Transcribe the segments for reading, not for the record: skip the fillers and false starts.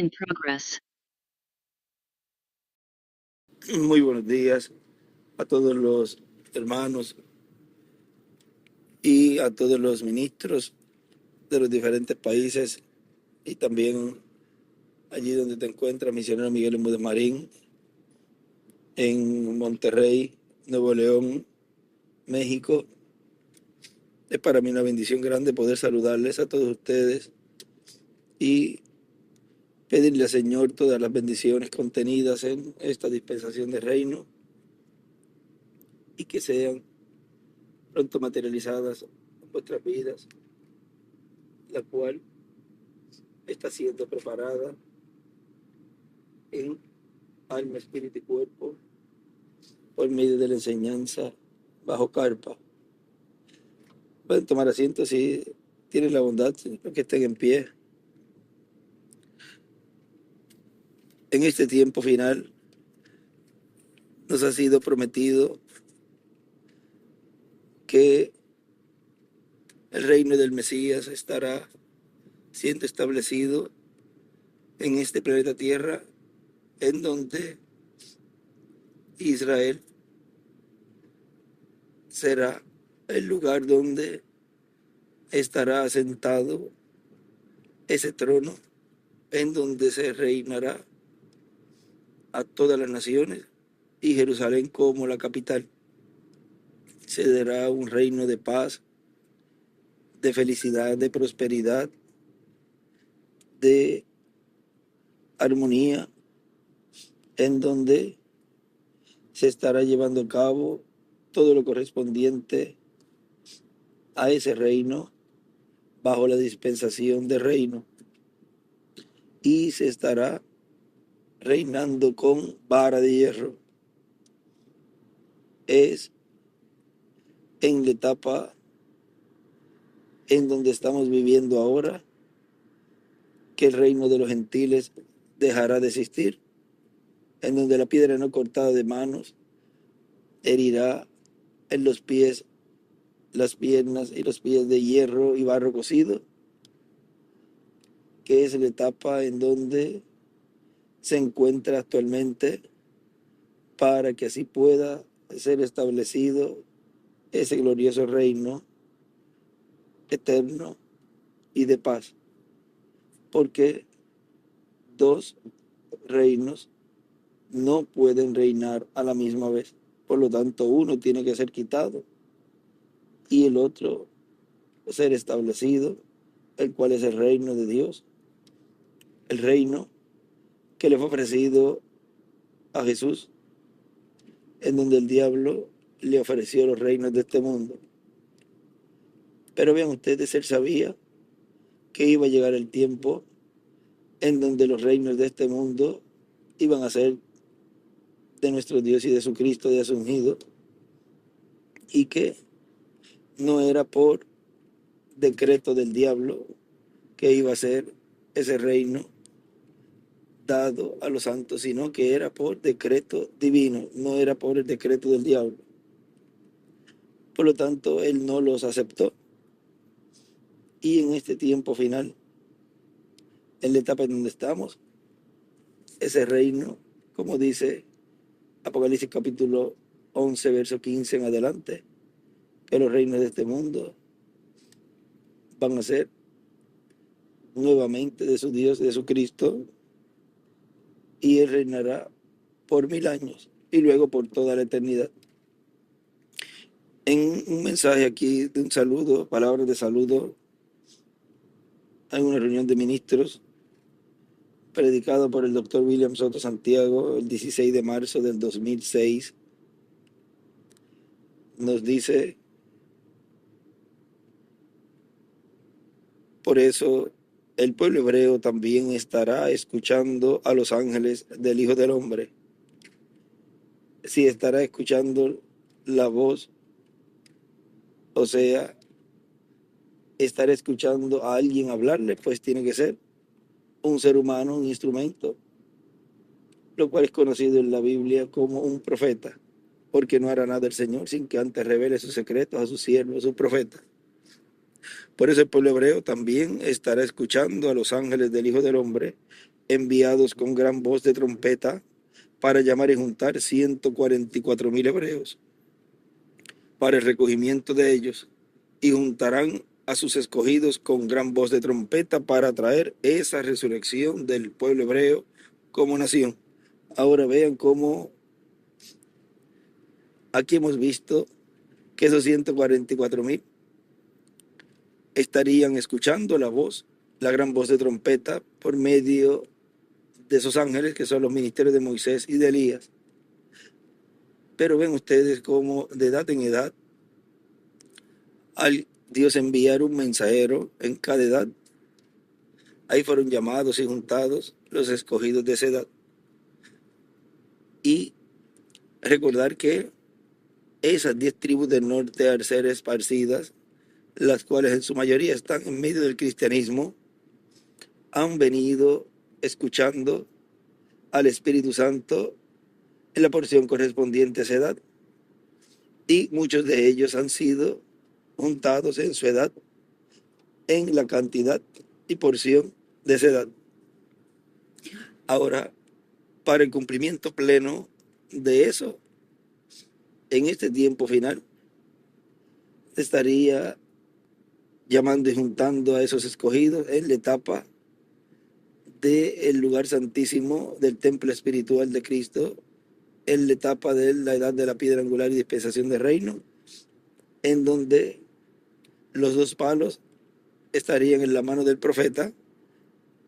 In progress. Muy buenos días a todos los hermanos y a todos los ministros de los diferentes países y también allí donde te encuentras, misionero Miguel Bermúdez Marín, en Monterrey, Nuevo León, México. Es para mí una bendición grande poder saludarles a todos ustedes y pedirle al Señor todas las bendiciones contenidas en esta dispensación de reino y que sean pronto materializadas en vuestras vidas, la cual está siendo preparada en alma, espíritu y cuerpo por medio de la enseñanza bajo carpa. Pueden tomar asiento si tienen la bondad, que estén en pie. En este tiempo final nos ha sido prometido que el reino del Mesías estará siendo establecido en este planeta Tierra, en donde Israel será el lugar donde estará asentado ese trono, en donde se reinará a todas las naciones y Jerusalén como la capital. Se dará un reino de paz, de felicidad, de prosperidad, de armonía, en donde se estará llevando a cabo todo lo correspondiente a ese reino bajo la dispensación de reino, y se estará reinando con vara de hierro. Es en la etapa en donde estamos viviendo ahora que el reino de los gentiles dejará de existir, en donde la piedra no cortada de manos herirá en los pies, las piernas y los pies de hierro y barro cocido, que es la etapa en donde se encuentra actualmente, para que así pueda ser establecido ese glorioso reino eterno y de paz, porque dos reinos no pueden reinar a la misma vez. Por lo tanto, uno tiene que ser quitado y el otro ser establecido, el cual es el reino de Dios, el reino que le fue ofrecido a Jesús, en donde el diablo le ofreció los reinos de este mundo. Pero vean ustedes, él sabía que iba a llegar el tiempo en donde los reinos de este mundo iban a ser de nuestro Dios y de su Cristo, de su ungido, y que no era por decreto del diablo que iba a ser ese reino dado a los santos, sino que era por decreto divino, no era por el decreto del diablo. Por lo tanto, él no los aceptó. Y en este tiempo final, en la etapa en donde estamos, ese reino, como dice Apocalipsis capítulo 11, verso 15 en adelante, que los reinos de este mundo van a ser nuevamente de su Dios, de su Cristo, y él reinará por 1000 años y luego por toda la eternidad. En un mensaje aquí de un saludo, palabras de saludo, hay una reunión de ministros predicado por el doctor William Soto Santiago el 16 de marzo del 2006. Nos dice: por eso el pueblo hebreo también estará escuchando a los ángeles del Hijo del Hombre. Si estará escuchando la voz, o sea, estará escuchando a alguien hablarle, pues tiene que ser un ser humano, un instrumento, lo cual es conocido en la Biblia como un profeta, porque no hará nada el Señor sin que antes revele sus secretos a sus siervos, sus profetas. Por eso el pueblo hebreo también estará escuchando a los ángeles del Hijo del Hombre, enviados con gran voz de trompeta para llamar y juntar 144,000 hebreos para el recogimiento de ellos, y juntarán a sus escogidos con gran voz de trompeta para traer esa resurrección del pueblo hebreo como nación. Ahora vean cómo aquí hemos visto que esos 144,000 estarían escuchando la voz, la gran voz de trompeta, por medio de esos ángeles que son los ministerios de Moisés y de Elías. Pero ven ustedes cómo de edad en edad, al Dios enviar un mensajero en cada edad, ahí fueron llamados y juntados los escogidos de esa edad. Y recordar que esas 10 tribus del norte, al ser esparcidas, las cuales en su mayoría están en medio del cristianismo, han venido escuchando al Espíritu Santo en la porción correspondiente a esa edad. Y muchos de ellos han sido juntados en su edad, en la cantidad y porción de esa edad. Ahora, para el cumplimiento pleno de eso, en este tiempo final, estaría llamando y juntando a esos escogidos en la etapa del lugar santísimo del templo espiritual de Cristo, en la etapa de la edad de la piedra angular y dispensación del reino, en donde los 2 palos estarían en la mano del profeta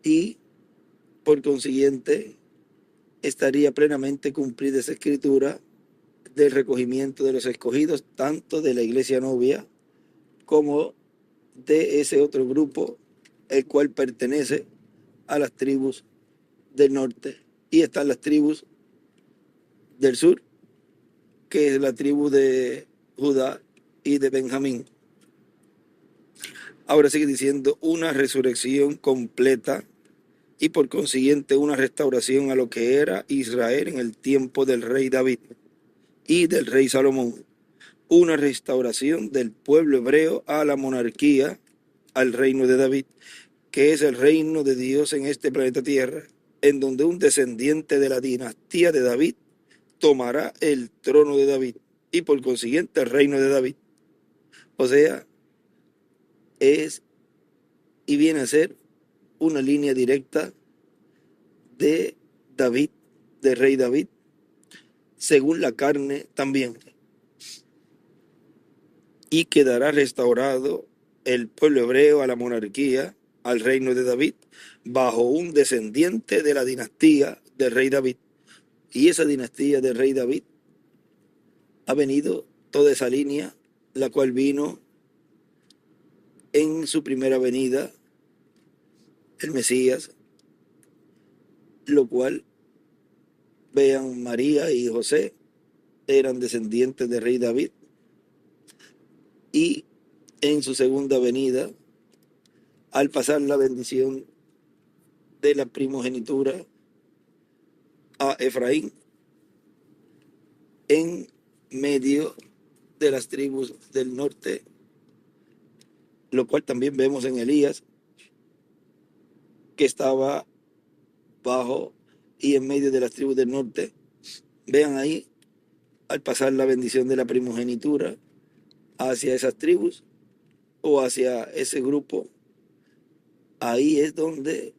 y por consiguiente estaría plenamente cumplida esa escritura del recogimiento de los escogidos, tanto de la iglesia novia como de ese otro grupo, el cual pertenece a las tribus del norte. Y están las tribus del sur, que es la tribu de Judá y de Benjamín. Ahora sigue diciendo una resurrección completa y por consiguiente una restauración a lo que era Israel en el tiempo del rey David y del rey Salomón. Una restauración del pueblo hebreo a la monarquía, al reino de David, que es el reino de Dios en este planeta Tierra, en donde un descendiente de la dinastía de David tomará el trono de David y por consiguiente el reino de David. O sea, es y viene a ser una línea directa de David, del rey David, según la carne también. Y quedará restaurado el pueblo hebreo a la monarquía, al reino de David, bajo un descendiente de la dinastía del rey David. Y esa dinastía del rey David ha venido toda esa línea, la cual vino en su primera venida, el Mesías, lo cual, vean, María y José eran descendientes del rey David. Y en su segunda venida, al pasar la bendición de la primogenitura a Efraín, en medio de las tribus del norte, lo cual también vemos en Elías, que estaba bajo y en medio de las tribus del norte. Vean ahí, al pasar la bendición de la primogenitura hacia esas tribus o hacia ese grupo, ahí es donde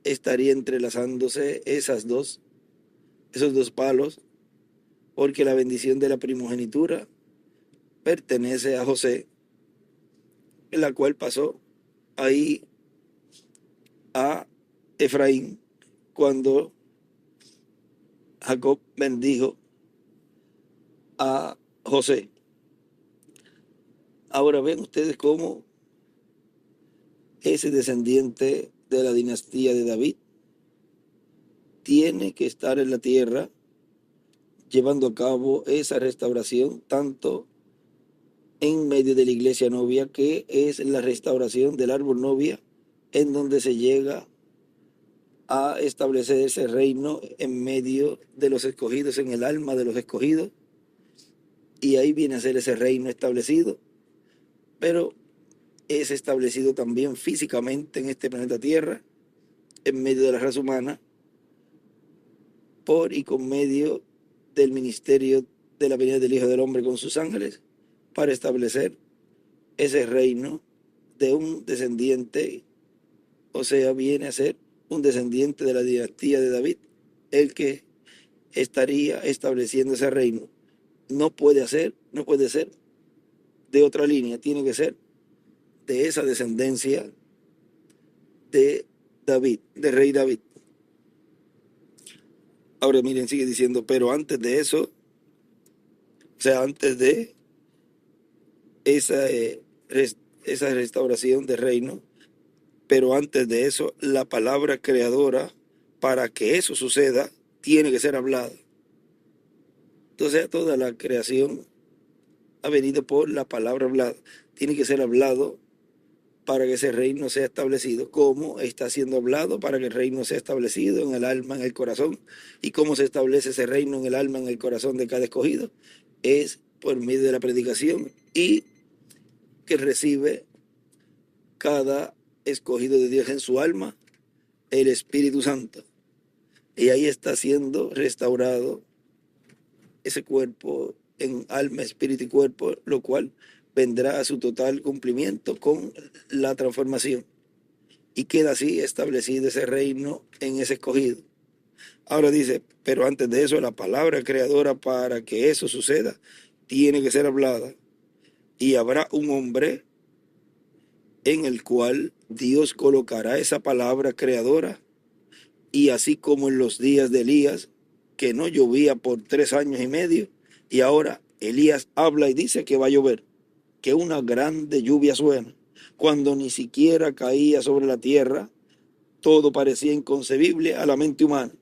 estaría entrelazándose esos dos palos, porque la bendición de la primogenitura pertenece a José, la cual pasó ahí a Efraín cuando Jacob bendijo a José. Ahora ven ustedes cómo ese descendiente de la dinastía de David tiene que estar en la tierra llevando a cabo esa restauración, tanto en medio de la iglesia novia, que es la restauración del árbol novia, en donde se llega a establecer ese reino en medio de los escogidos, en el alma de los escogidos, y ahí viene a ser ese reino establecido, pero es establecido también físicamente en este planeta Tierra, en medio de la raza humana por y con medio del ministerio de la venida del Hijo del Hombre con sus ángeles para establecer ese reino de un descendiente, o sea, viene a ser un descendiente de la dinastía de David, el que estaría estableciendo ese reino. No puede ser de otra línea, tiene que ser de esa descendencia de David, del rey David. Ahora miren, sigue diciendo, pero antes de eso, o sea, antes de esa, esa restauración del reino, pero antes de eso, la palabra creadora, para que eso suceda, tiene que ser hablada. Entonces, toda la creación ha venido por la palabra hablada. Tiene que ser hablado para que ese reino sea establecido. ¿Cómo está siendo hablado para que el reino sea establecido en el alma, en el corazón? ¿Y cómo se establece ese reino en el alma, en el corazón de cada escogido? Es por medio de la predicación y que recibe cada escogido de Dios en su alma, el Espíritu Santo. Y ahí está siendo restaurado ese cuerpo en alma, espíritu y cuerpo, lo cual vendrá a su total cumplimiento con la transformación. Y queda así establecido ese reino en ese escogido. Ahora dice, pero antes de eso, la palabra creadora para que eso suceda tiene que ser hablada. Y habrá un hombre en el cual Dios colocará esa palabra creadora. Y así como en los días de Elías, que no llovía por 3 años y medio, y ahora Elías habla y dice que va a llover, que una grande lluvia suena, cuando ni siquiera caía sobre la tierra. Todo parecía inconcebible a la mente humana,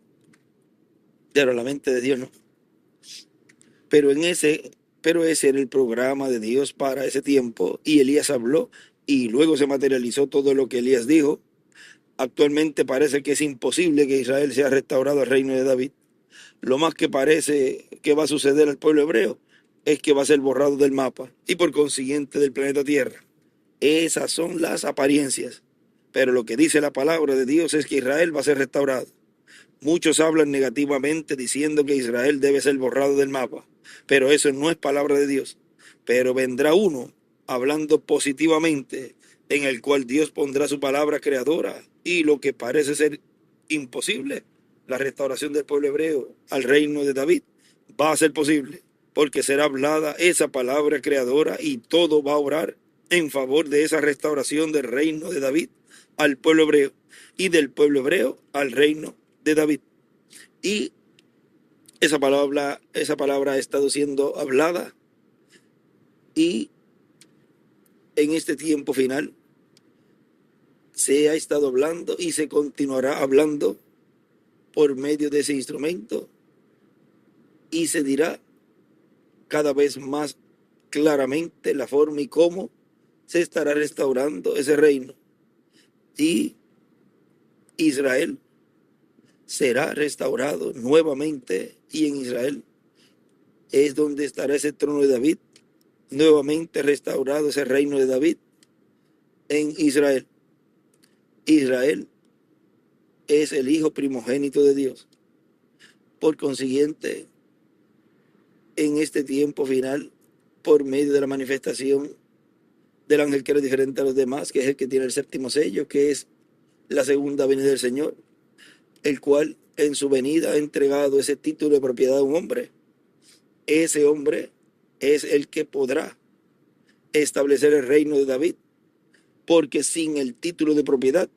pero a la mente de Dios no. Pero ese era el programa de Dios para ese tiempo, y Elías habló, y luego se materializó todo lo que Elías dijo. Actualmente parece que es imposible que Israel sea restaurado al reino de David. Lo más que parece que va a suceder al pueblo hebreo es que va a ser borrado del mapa y por consiguiente del planeta Tierra. Esas son las apariencias. Pero lo que dice la palabra de Dios es que Israel va a ser restaurado. Muchos hablan negativamente diciendo que Israel debe ser borrado del mapa, pero eso no es palabra de Dios. Pero vendrá uno hablando positivamente, en el cual Dios pondrá su palabra creadora, y lo que parece ser imposible, la restauración del pueblo hebreo al reino de David, va a ser posible, porque será hablada esa palabra creadora y todo va a obrar en favor de esa restauración del reino de David al pueblo hebreo, y del pueblo hebreo al reino de David. Y esa palabra ha estado siendo hablada, y en este tiempo final se ha estado hablando y se continuará hablando por medio de ese instrumento, y se dirá cada vez más claramente la forma y cómo se estará restaurando ese reino. Y Israel será restaurado nuevamente, y en Israel es donde estará ese trono de David, nuevamente restaurado ese reino de David en Israel. Israel es el hijo primogénito de Dios. Por consiguiente, en este tiempo final, por medio de la manifestación del ángel que era diferente a los demás, que es el que tiene el séptimo sello, que es la segunda venida del Señor, el cual en su venida ha entregado ese título de propiedad a un hombre. Ese hombre es el que podrá establecer el reino de David, porque sin el título de propiedad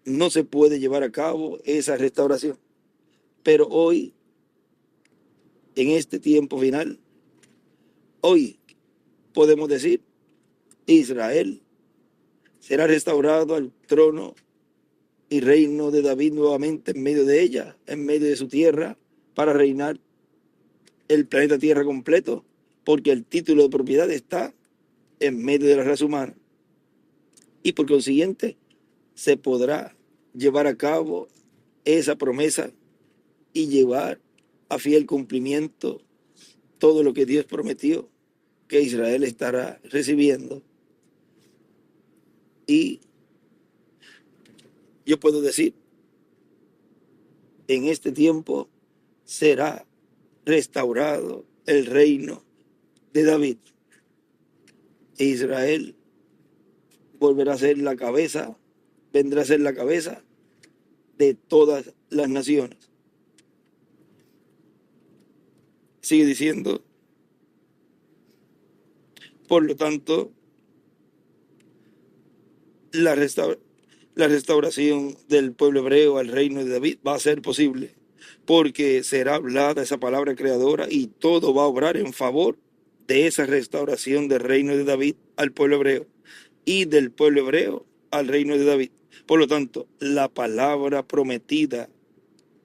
no se puede llevar a cabo esa restauración. Pero hoy, en este tiempo final, hoy podemos decir, Israel será restaurado al trono y reino de David nuevamente en medio de ella, en medio de su tierra, para reinar el planeta Tierra completo, porque el título de propiedad está en medio de la raza humana. Y por consiguiente, se podrá llevar a cabo esa promesa y llevar a fiel cumplimiento todo lo que Dios prometió que Israel estará recibiendo. Y yo puedo decir en este tiempo será restaurado el reino de David. E Israel volverá a ser la cabeza, vendrá a ser la cabeza de todas las naciones. Sigue diciendo, por lo tanto, la restauración del pueblo hebreo al reino de David va a ser posible, porque será hablada esa palabra creadora y todo va a obrar en favor de esa restauración del reino de David al pueblo hebreo y del pueblo hebreo al reino de David. Por lo tanto, la palabra prometida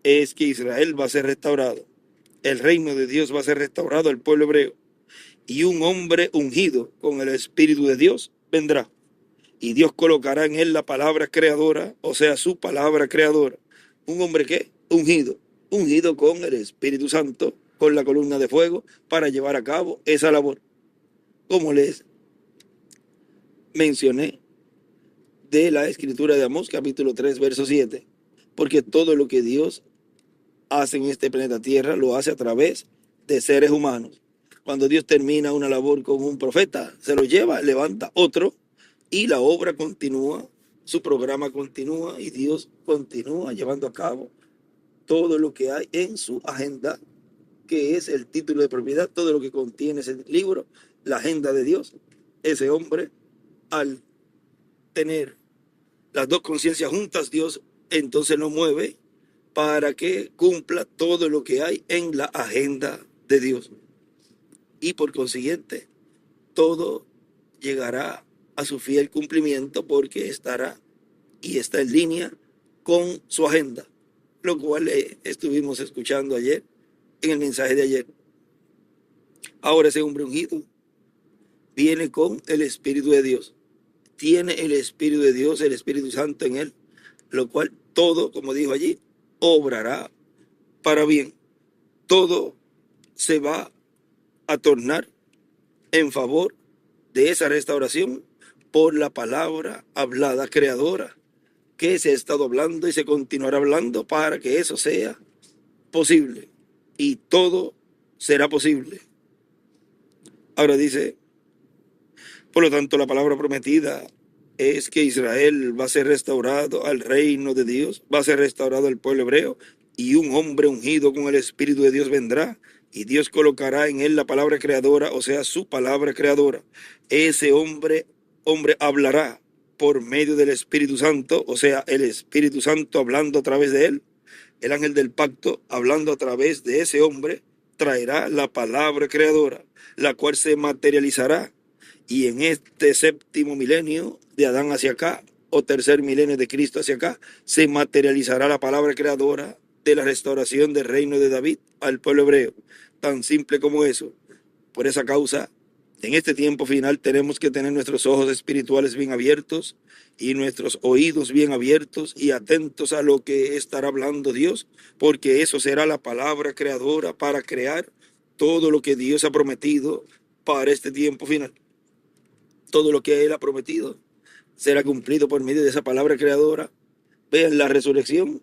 es que Israel va a ser restaurado, el reino de Dios va a ser restaurado al pueblo hebreo, y un hombre ungido con el Espíritu de Dios vendrá. Y Dios colocará en él la palabra creadora, o sea, su palabra creadora. ¿Un hombre qué? Ungido. Ungido con el Espíritu Santo, con la columna de fuego, para llevar a cabo esa labor. Como les mencioné de la escritura de Amós, capítulo 3, verso 7. Porque todo lo que Dios hace en este planeta Tierra lo hace a través de seres humanos. Cuando Dios termina una labor con un profeta, se lo lleva, levanta otro, y la obra continúa, su programa continúa, y Dios continúa llevando a cabo todo lo que hay en su agenda, que es el título de propiedad, todo lo que contiene ese libro, la agenda de Dios. Ese hombre, al tener las dos conciencias juntas, Dios entonces lo mueve para que cumpla todo lo que hay en la agenda de Dios. Y por consiguiente, todo llegará a su fiel cumplimiento porque estará y está en línea con su agenda, lo cual estuvimos escuchando ayer en el mensaje de ayer. Ahora ese hombre ungido viene con el Espíritu de Dios, tiene el Espíritu de Dios, el Espíritu Santo en él, lo cual todo, como dijo allí, obrará para bien. Todo se va a tornar en favor de esa restauración por la palabra hablada creadora que se ha estado hablando y se continuará hablando para que eso sea posible, y todo será posible. Ahora dice, por lo tanto, la palabra prometida es que Israel va a ser restaurado al reino de Dios, va a ser restaurado al pueblo hebreo, y un hombre ungido con el Espíritu de Dios vendrá, y Dios colocará en él la palabra creadora, o sea, su palabra creadora. Ese hombre hablará por medio del Espíritu Santo, o sea, el Espíritu Santo hablando a través de él. El ángel del pacto, hablando a través de ese hombre, traerá la palabra creadora, la cual se materializará. Y en este séptimo milenio de Adán hacia acá, o tercer milenio de Cristo hacia acá, se materializará la palabra creadora de la restauración del reino de David al pueblo hebreo. Tan simple como eso. Por esa causa, en este tiempo final tenemos que tener nuestros ojos espirituales bien abiertos y nuestros oídos bien abiertos y atentos a lo que estará hablando Dios, porque eso será la palabra creadora para crear todo lo que Dios ha prometido para este tiempo final. Todo lo que Él ha prometido será cumplido por medio de esa palabra creadora. Vean, la resurrección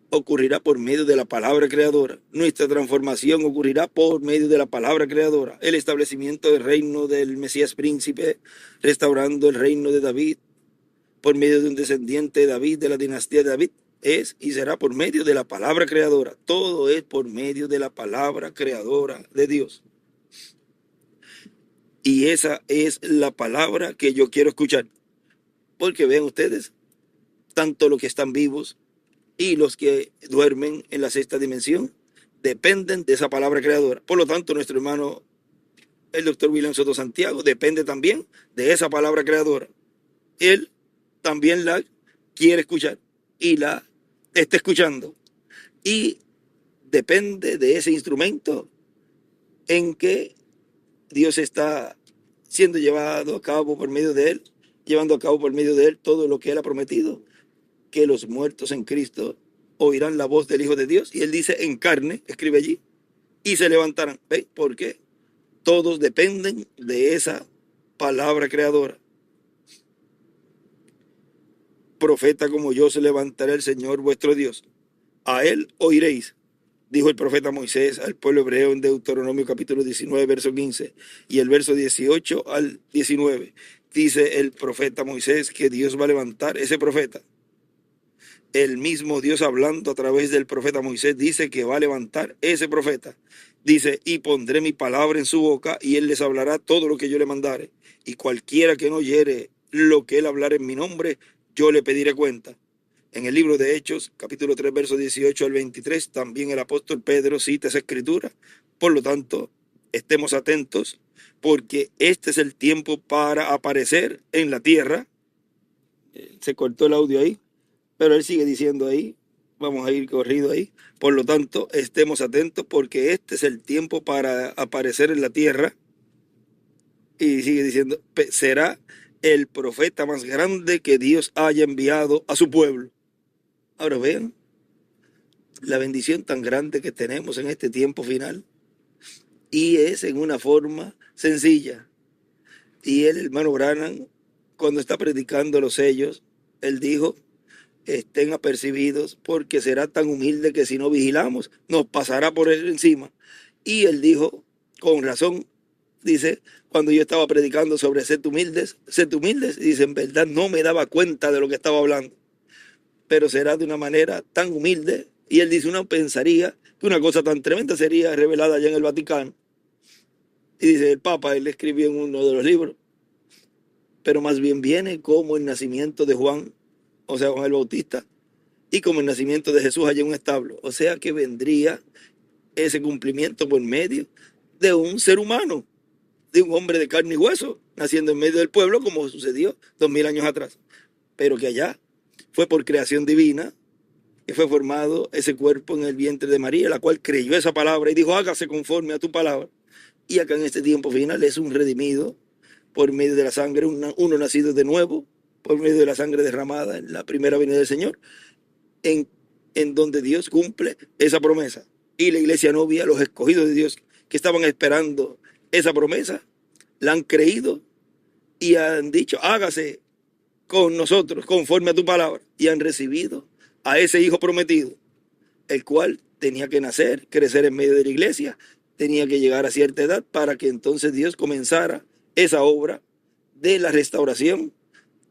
ocurrirá por medio de la palabra creadora. Nuestra transformación ocurrirá por medio de la palabra creadora. El establecimiento del reino del Mesías príncipe, restaurando el reino de David por medio de un descendiente de David, de la dinastía de David, es y será por medio de la palabra creadora. Todo es por medio de la palabra creadora de Dios. Y esa es la palabra que yo quiero escuchar. Porque vean ustedes, tanto los que están vivos y los que duermen en la sexta dimensión dependen de esa palabra creadora. Por lo tanto, nuestro hermano, el doctor William Soto Santiago, depende también de esa palabra creadora. Él también la quiere escuchar y la está escuchando. Y depende de ese instrumento en que Dios está siendo llevado a cabo por medio de él, llevando a cabo por medio de él todo lo que él ha prometido, que los muertos en Cristo oirán la voz del Hijo de Dios. Y él dice en carne, escribe allí, y se levantarán. ¿Ve? ¿Por qué? Todos dependen de esa palabra creadora. Profeta como yo se levantará el Señor vuestro Dios. A él oiréis, dijo el profeta Moisés al pueblo hebreo en Deuteronomio capítulo 19, verso 15, y el verso 18 al 19. Dice el profeta Moisés que Dios va a levantar ese profeta. El mismo Dios hablando a través del profeta Moisés dice que va a levantar ese profeta. Dice, y pondré mi palabra en su boca y él les hablará todo lo que yo le mandare. Y cualquiera que no oyere lo que él hablar en mi nombre, yo le pediré cuenta. En el libro de Hechos, capítulo 3, verso 18 al 23, también el apóstol Pedro cita esa escritura. Por lo tanto, estemos atentos, porque este es el tiempo para aparecer en la tierra. Se cortó el audio ahí, pero él sigue diciendo ahí, vamos a ir corrido ahí. Por lo tanto, estemos atentos, porque este es el tiempo para aparecer en la tierra. Y sigue diciendo, será el profeta más grande que Dios haya enviado a su pueblo. Ahora vean la bendición tan grande que tenemos en este tiempo final, y es en una forma sencilla. Y el hermano Branham, cuando está predicando los sellos, él dijo, estén apercibidos, porque será tan humilde que si no vigilamos, nos pasará por él encima. Y él dijo, con razón, dice, cuando yo estaba predicando sobre sed humildes, dice, en verdad no me daba cuenta de lo que estaba hablando, pero será de una manera tan humilde. Y él dice, uno pensaría que una cosa tan tremenda sería revelada allá en el Vaticano. Y dice, el Papa, él escribió en uno de los libros, pero más bien viene como el nacimiento de Juan, o sea, Juan el Bautista, y como el nacimiento de Jesús allá en un establo. O sea que vendría ese cumplimiento por medio de un ser humano, de un hombre de carne y hueso, naciendo en medio del pueblo, como sucedió 2000 años atrás. Pero que allá fue por creación divina, que fue formado ese cuerpo en el vientre de María, la cual creyó esa palabra y dijo, hágase conforme a tu palabra. Y acá en este tiempo final es un redimido por medio de la sangre, uno nacido de nuevo, por medio de la sangre derramada en la primera venida del Señor, en donde Dios cumple esa promesa. Y la iglesia novia, los escogidos de Dios que estaban esperando esa promesa, la han creído y han dicho, hágase con nosotros conforme a tu palabra, y han recibido a ese hijo prometido, el cual tenía que nacer, crecer en medio de la iglesia, tenía que llegar a cierta edad para que entonces Dios comenzara esa obra de la restauración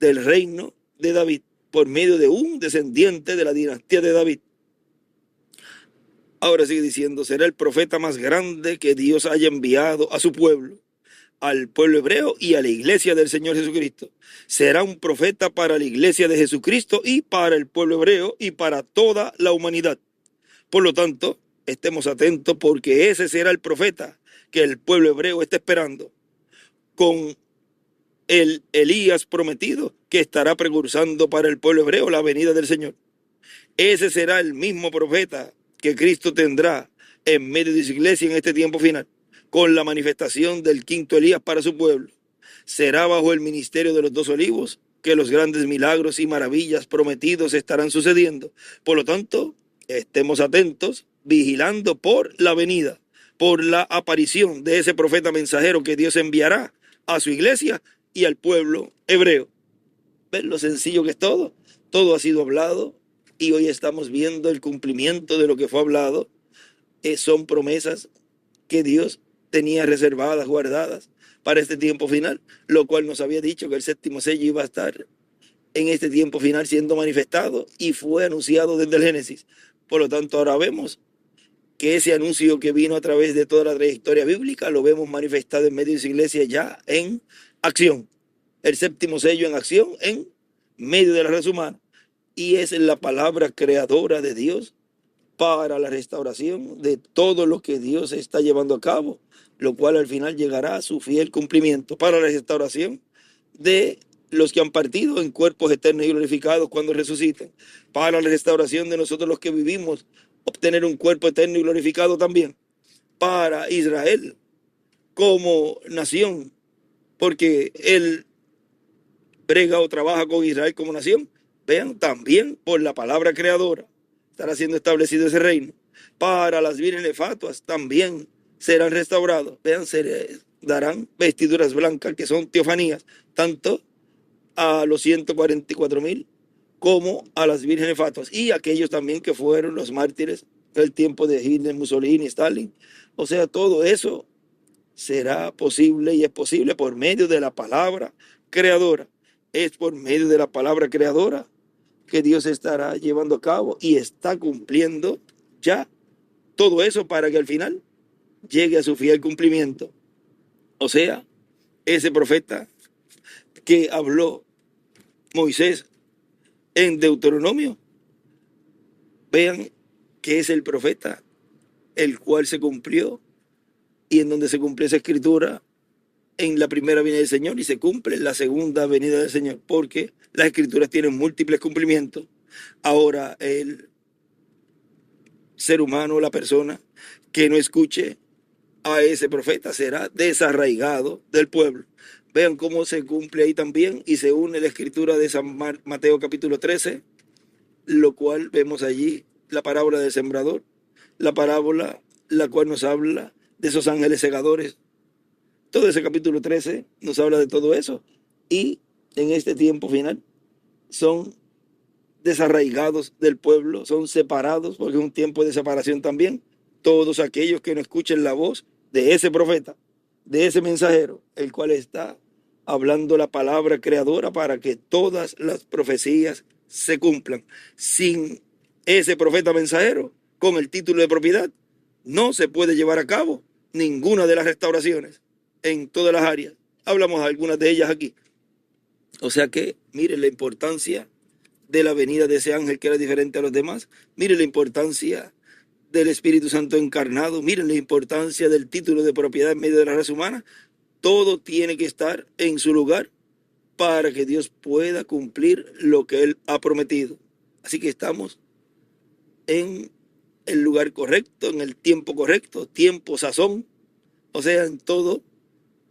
del reino de David por medio de un descendiente de la dinastía de David. Ahora sigue diciendo, será el profeta más grande que Dios haya enviado a su pueblo, al pueblo hebreo y a la iglesia del Señor Jesucristo. Será un profeta para la iglesia de Jesucristo y para el pueblo hebreo y para toda la humanidad. Por lo tanto, estemos atentos, porque ese será el profeta que el pueblo hebreo está esperando, con el Elías prometido que estará precursando para el pueblo hebreo la venida del Señor. Ese será el mismo profeta que Cristo tendrá en medio de su iglesia en este tiempo final, con la manifestación del quinto Elías para su pueblo. Será bajo el ministerio de los dos olivos que los grandes milagros y maravillas prometidos estarán sucediendo. Por lo tanto, estemos atentos, vigilando por la venida, por la aparición de ese profeta mensajero que Dios enviará a su iglesia y al pueblo hebreo. ¿Ven lo sencillo que es todo? Todo ha sido hablado y hoy estamos viendo el cumplimiento de lo que fue hablado. Son promesas que Dios tenía reservadas, guardadas para este tiempo final, lo cual nos había dicho que el séptimo sello iba a estar en este tiempo final siendo manifestado, y fue anunciado desde el Génesis. Por lo tanto, ahora vemos que ese anuncio que vino a través de toda la trayectoria bíblica lo vemos manifestado en medio de su iglesia ya en acción. El séptimo sello en acción en medio de la raza humana, y es la palabra creadora de Dios para la restauración de todo lo que Dios está llevando a cabo, lo cual al final llegará a su fiel cumplimiento, para la restauración de los que han partido en cuerpos eternos y glorificados cuando resuciten, para la restauración de nosotros los que vivimos, obtener un cuerpo eterno y glorificado también, para Israel como nación, porque él brega o trabaja con Israel como nación. Vean, también por la palabra creadora estará siendo establecido ese reino. Para las vírgenes fatuas también serán restaurados. Vean, se darán vestiduras blancas, que son teofanías, tanto a los 144,000 como a las vírgenes fatuas y aquellos también que fueron los mártires del tiempo de Hitler, Mussolini, Stalin. O sea, todo eso será posible y es posible por medio de la palabra creadora. Es por medio de la palabra creadora que Dios estará llevando a cabo y está cumpliendo ya todo eso para que al final llegue a su fiel cumplimiento. O sea, ese profeta que habló Moisés en Deuteronomio, vean que es el profeta el cual se cumplió y en donde se cumplió esa escritura en la primera venida del Señor y se cumple en la segunda venida del Señor, porque las escrituras tienen múltiples cumplimientos. Ahora el ser humano, la persona que no escuche a ese profeta será desarraigado del pueblo. Vean cómo se cumple ahí también y se une la escritura de San Mateo capítulo 13, lo cual vemos allí la parábola del sembrador, la parábola la cual nos habla de esos ángeles segadores. Todo ese capítulo 13 nos habla de todo eso. Y en este tiempo final son desarraigados del pueblo, son separados, porque es un tiempo de separación también. Todos aquellos que no escuchen la voz de ese profeta, de ese mensajero, el cual está hablando la palabra creadora para que todas las profecías se cumplan. Sin ese profeta mensajero, con el título de propiedad, no se puede llevar a cabo ninguna de las restauraciones en todas las áreas. Hablamos de algunas de ellas aquí. O sea que, miren la importancia de la venida de ese ángel que era diferente a los demás. Miren la importancia del Espíritu Santo encarnado. Miren la importancia del título de propiedad en medio de la raza humana. Todo tiene que estar en su lugar para que Dios pueda cumplir lo que Él ha prometido. Así que estamos en el lugar correcto, en el tiempo correcto, tiempo, sazón. O sea, en todo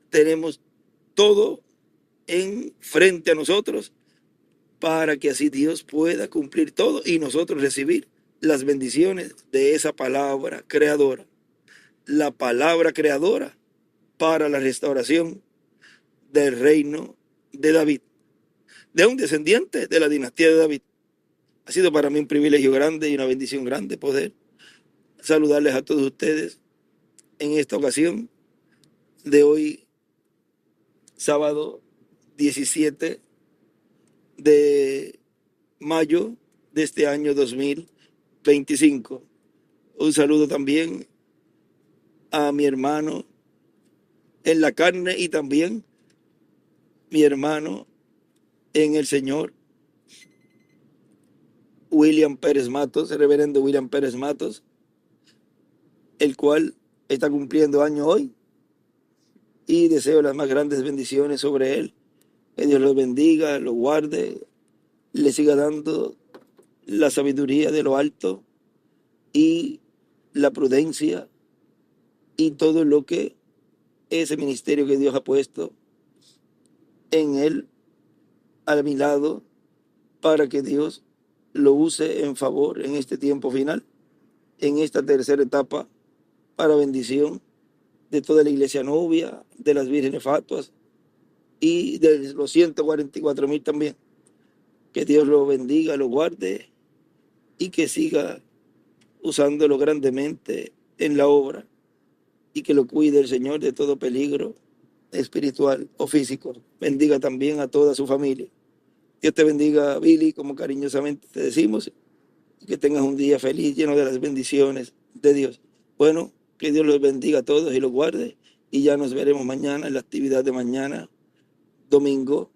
tenemos todo en frente a nosotros para que así Dios pueda cumplir todo y nosotros recibir las bendiciones de esa palabra creadora. La palabra creadora para la restauración del reino de David, de un descendiente de la dinastía de David. Ha sido para mí un privilegio grande y una bendición grande poder saludarles a todos ustedes en esta ocasión de hoy, sábado 17 de mayo de este año 2025. Un saludo también a mi hermano en la carne y también mi hermano en el Señor, William Pérez Matos, el reverendo William Pérez Matos, el cual está cumpliendo año hoy y deseo las más grandes bendiciones sobre él. Que Dios los bendiga, los guarde, le siga dando la sabiduría de lo alto y la prudencia y todo lo que ese ministerio que Dios ha puesto en él, a mi lado, para que Dios lo use en favor en este tiempo final, en esta tercera etapa, para bendición de toda la iglesia novia, de las vírgenes fatuas y de los 144,000 también. Que Dios lo bendiga, lo guarde y que siga usándolo grandemente en la obra y que lo cuide el Señor de todo peligro espiritual o físico. Bendiga también a toda su familia. Dios te bendiga, Billy, como cariñosamente te decimos, y que tengas un día feliz, lleno de las bendiciones de Dios. Bueno, que Dios los bendiga a todos y los guarde, y ya nos veremos mañana en la actividad de mañana, domingo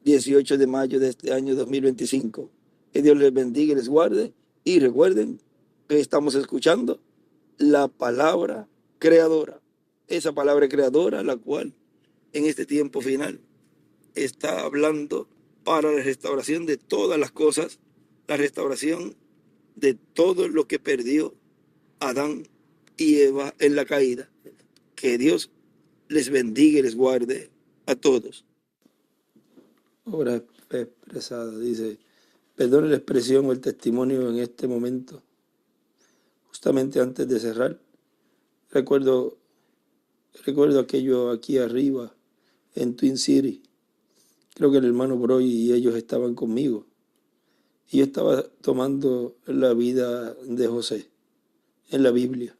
18 de mayo de este año 2025. Que Dios les bendiga y les guarde, y recuerden que estamos escuchando la palabra creadora, esa palabra creadora, la cual en este tiempo final está hablando para la restauración de todas las cosas, la restauración de todo lo que perdió Adán y Eva en la caída. Que Dios les bendiga y les guarde a todos. Obra expresada, dice, perdone la expresión o el testimonio en este momento. Justamente antes de cerrar, recuerdo aquello aquí arriba en Twin City. Creo que el hermano Broy y ellos estaban conmigo. Y yo estaba tomando la vida de José en la Biblia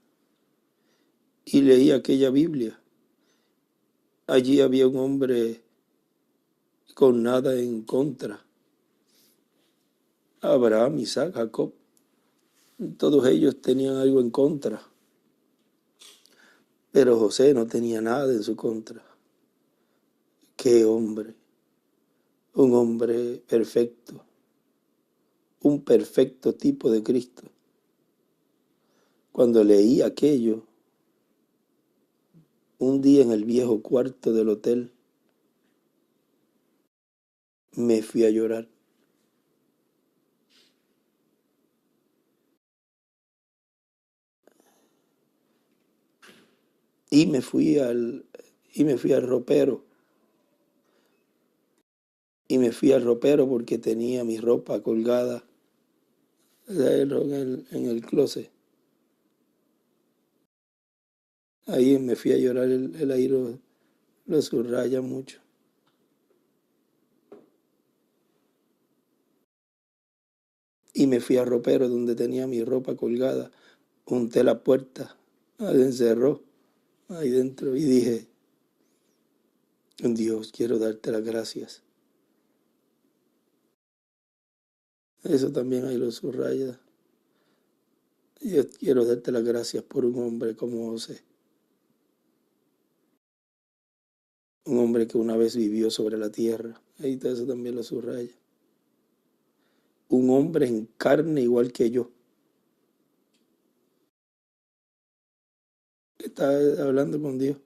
y leí aquella Biblia. Allí había un hombre con nada en contra. Abraham, Isaac, Jacob, todos ellos tenían algo en contra, pero José no tenía nada en su contra. ¡Qué hombre! Un hombre perfecto, un perfecto tipo de Cristo. Cuando leí aquello, un día en el viejo cuarto del hotel, me fui a llorar. Y me fui al ropero. Y me fui al ropero porque tenía mi ropa colgada en el closet. Ahí me fui a llorar, el aire lo subraya mucho. Y me fui al ropero donde tenía mi ropa colgada, junté la puerta, ahí encerró ahí dentro y dije, Dios, quiero darte las gracias. Eso también ahí lo subraya. Yo quiero darte las gracias por un hombre como José. Un hombre que una vez vivió sobre la tierra. Ahí eso también lo subraya. Un hombre en carne igual que yo. Está hablando con Dios.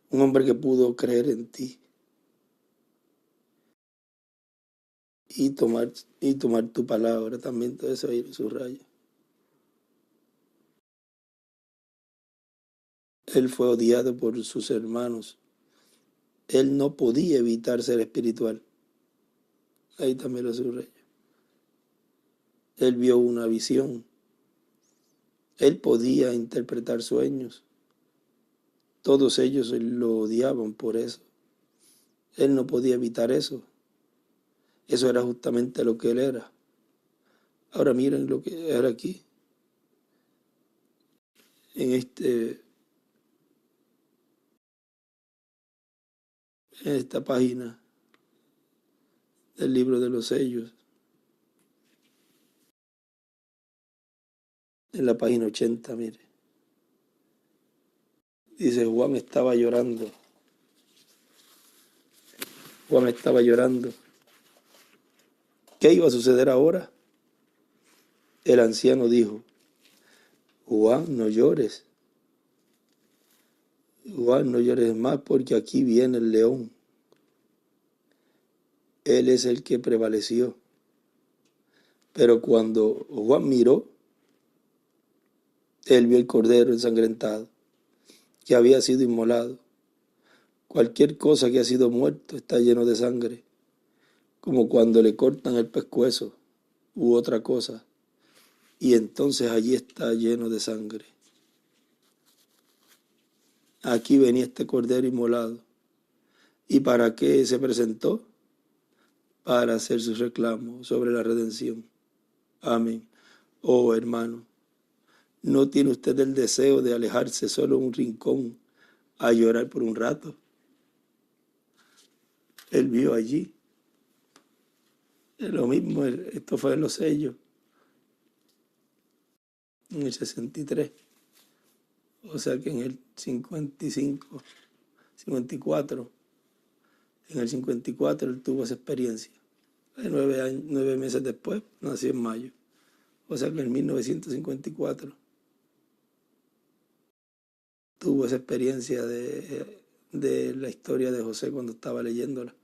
Un hombre que pudo creer en ti y tomar tu palabra. También todo eso ahí lo subraya. Él fue odiado por sus hermanos. Él no podía evitar ser espiritual. Ahí también lo subraya. Él vio una visión. Él podía interpretar sueños. Todos ellos lo odiaban por eso. Él no podía evitar eso. Eso era justamente lo que él era. Ahora miren lo que era aquí. En esta página del libro de los sellos. En la página 80, mire. Dice, Juan estaba llorando. Juan estaba llorando. ¿Qué iba a suceder ahora? El anciano dijo, Juan, no llores. Juan, no llores más porque aquí viene el león. Él es el que prevaleció. Pero cuando Juan miró, él vio el cordero ensangrentado, que había sido inmolado. Cualquier cosa que ha sido muerto está lleno de sangre, como cuando le cortan el pescuezo u otra cosa, y entonces allí está lleno de sangre. Aquí venía este cordero inmolado. ¿Y para qué se presentó? Para hacer su reclamo sobre la redención. Amén. Oh, hermano, ¿no tiene usted el deseo de alejarse solo en un rincón a llorar por un rato? Él vio allí. Es lo mismo, esto fue en los sellos, en el 63. O sea que en el 55, 54, en el 54 él tuvo esa experiencia. 9 meses después, nació en mayo. O sea que en 1954 tuvo esa experiencia de la historia de José cuando estaba leyéndola.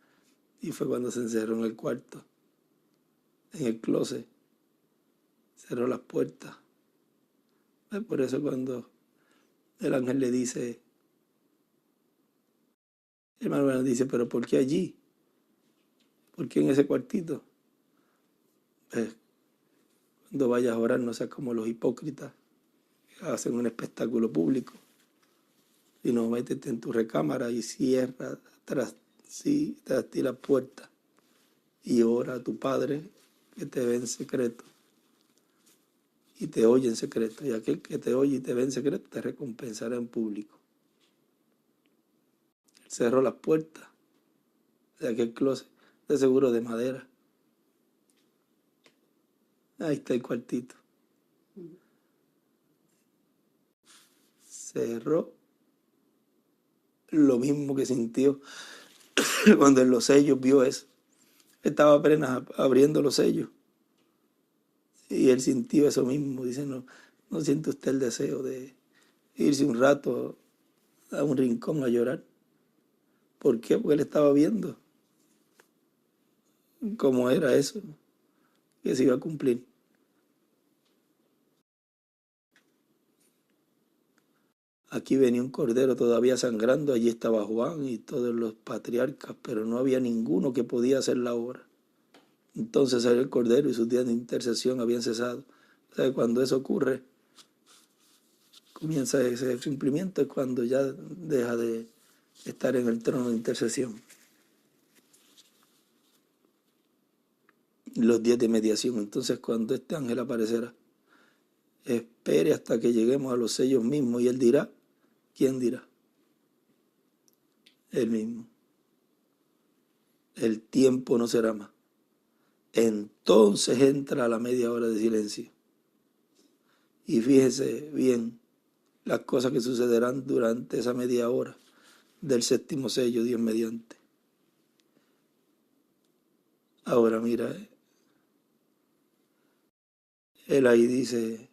Y fue cuando se encerró en el cuarto, en el closet, cerró las puertas. Por eso cuando el ángel le dice, el hermano dice, pero ¿por qué allí? ¿Por qué en ese cuartito? Cuando vayas a orar no seas como los hipócritas que hacen un espectáculo público, sino métete en tu recámara y cierra tras ti la puerta y ora a tu Padre que te ve en secreto y te oye en secreto. Y aquel que te oye y te ve en secreto te recompensará en público. Él cerró las puertas de aquel closet, de seguro de madera. Ahí está el cuartito. Cerró lo mismo que sintió cuando en los sellos vio eso. Estaba apenas abriendo los sellos y él sintió eso mismo. Dice, no siente usted el deseo de irse un rato a un rincón a llorar. ¿Por qué? Porque él estaba viendo cómo era eso, que se iba a cumplir. Aquí venía un cordero todavía sangrando, allí estaba Juan y todos los patriarcas, pero no había ninguno que podía hacer la obra. Entonces salió el cordero y sus días de intercesión habían cesado. O sea, cuando eso ocurre, comienza ese cumplimiento, es cuando ya deja de estar en el trono de intercesión. Los días de mediación. Entonces, cuando este ángel aparecerá, espere hasta que lleguemos a los sellos mismos y él dirá, ¿quién dirá? Él mismo. El tiempo no será más. Entonces entra la media hora de silencio. Y fíjese bien las cosas que sucederán durante esa media hora del séptimo sello, Dios mediante. Ahora mira, él ahí dice,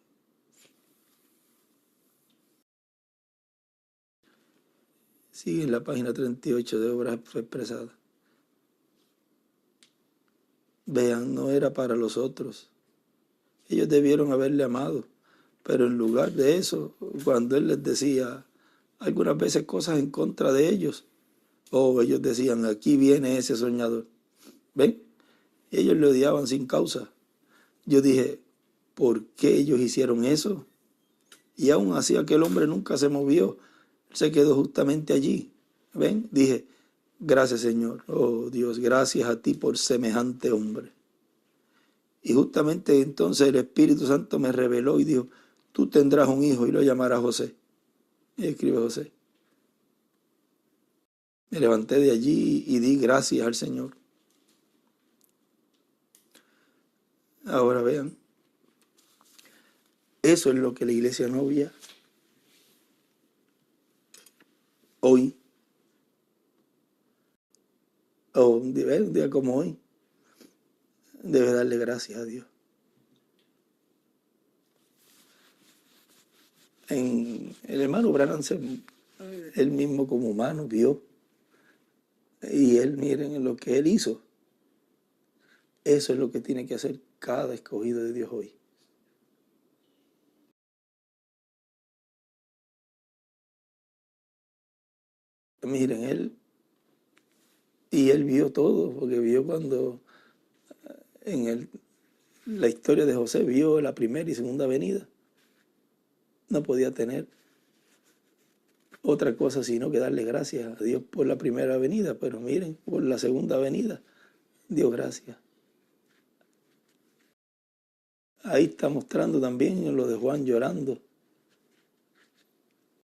sigue en la página 38 de Obras Expresadas. Vean, no era para los otros. Ellos debieron haberle amado, pero en lugar de eso, cuando él les decía algunas veces cosas en contra de ellos, ellos decían, aquí viene ese soñador. ¿Ven? Ellos le odiaban sin causa. Yo dije, ¿por qué ellos hicieron eso? Y aún así aquel hombre nunca se movió, se quedó justamente allí. ¿Ven? Dije, gracias Señor, oh Dios, gracias a ti por semejante hombre. Y justamente entonces el Espíritu Santo me reveló y dijo, tú tendrás un hijo y lo llamarás José. Y escribe José. Me levanté de allí y di gracias al Señor. Ahora vean, eso es lo que la iglesia novia hoy, o un día como hoy, debe darle gracias a Dios. El hermano Branham, él mismo como humano vio, y él, miren lo que él hizo. Eso es lo que tiene que hacer cada escogido de Dios hoy. Miren, él vio todo, porque vio cuando en la historia de José vio la primera y segunda venida. No podía tener otra cosa sino que darle gracias a Dios por la primera venida, pero miren, por la segunda venida, dio gracias. Ahí está mostrando también lo de Juan llorando.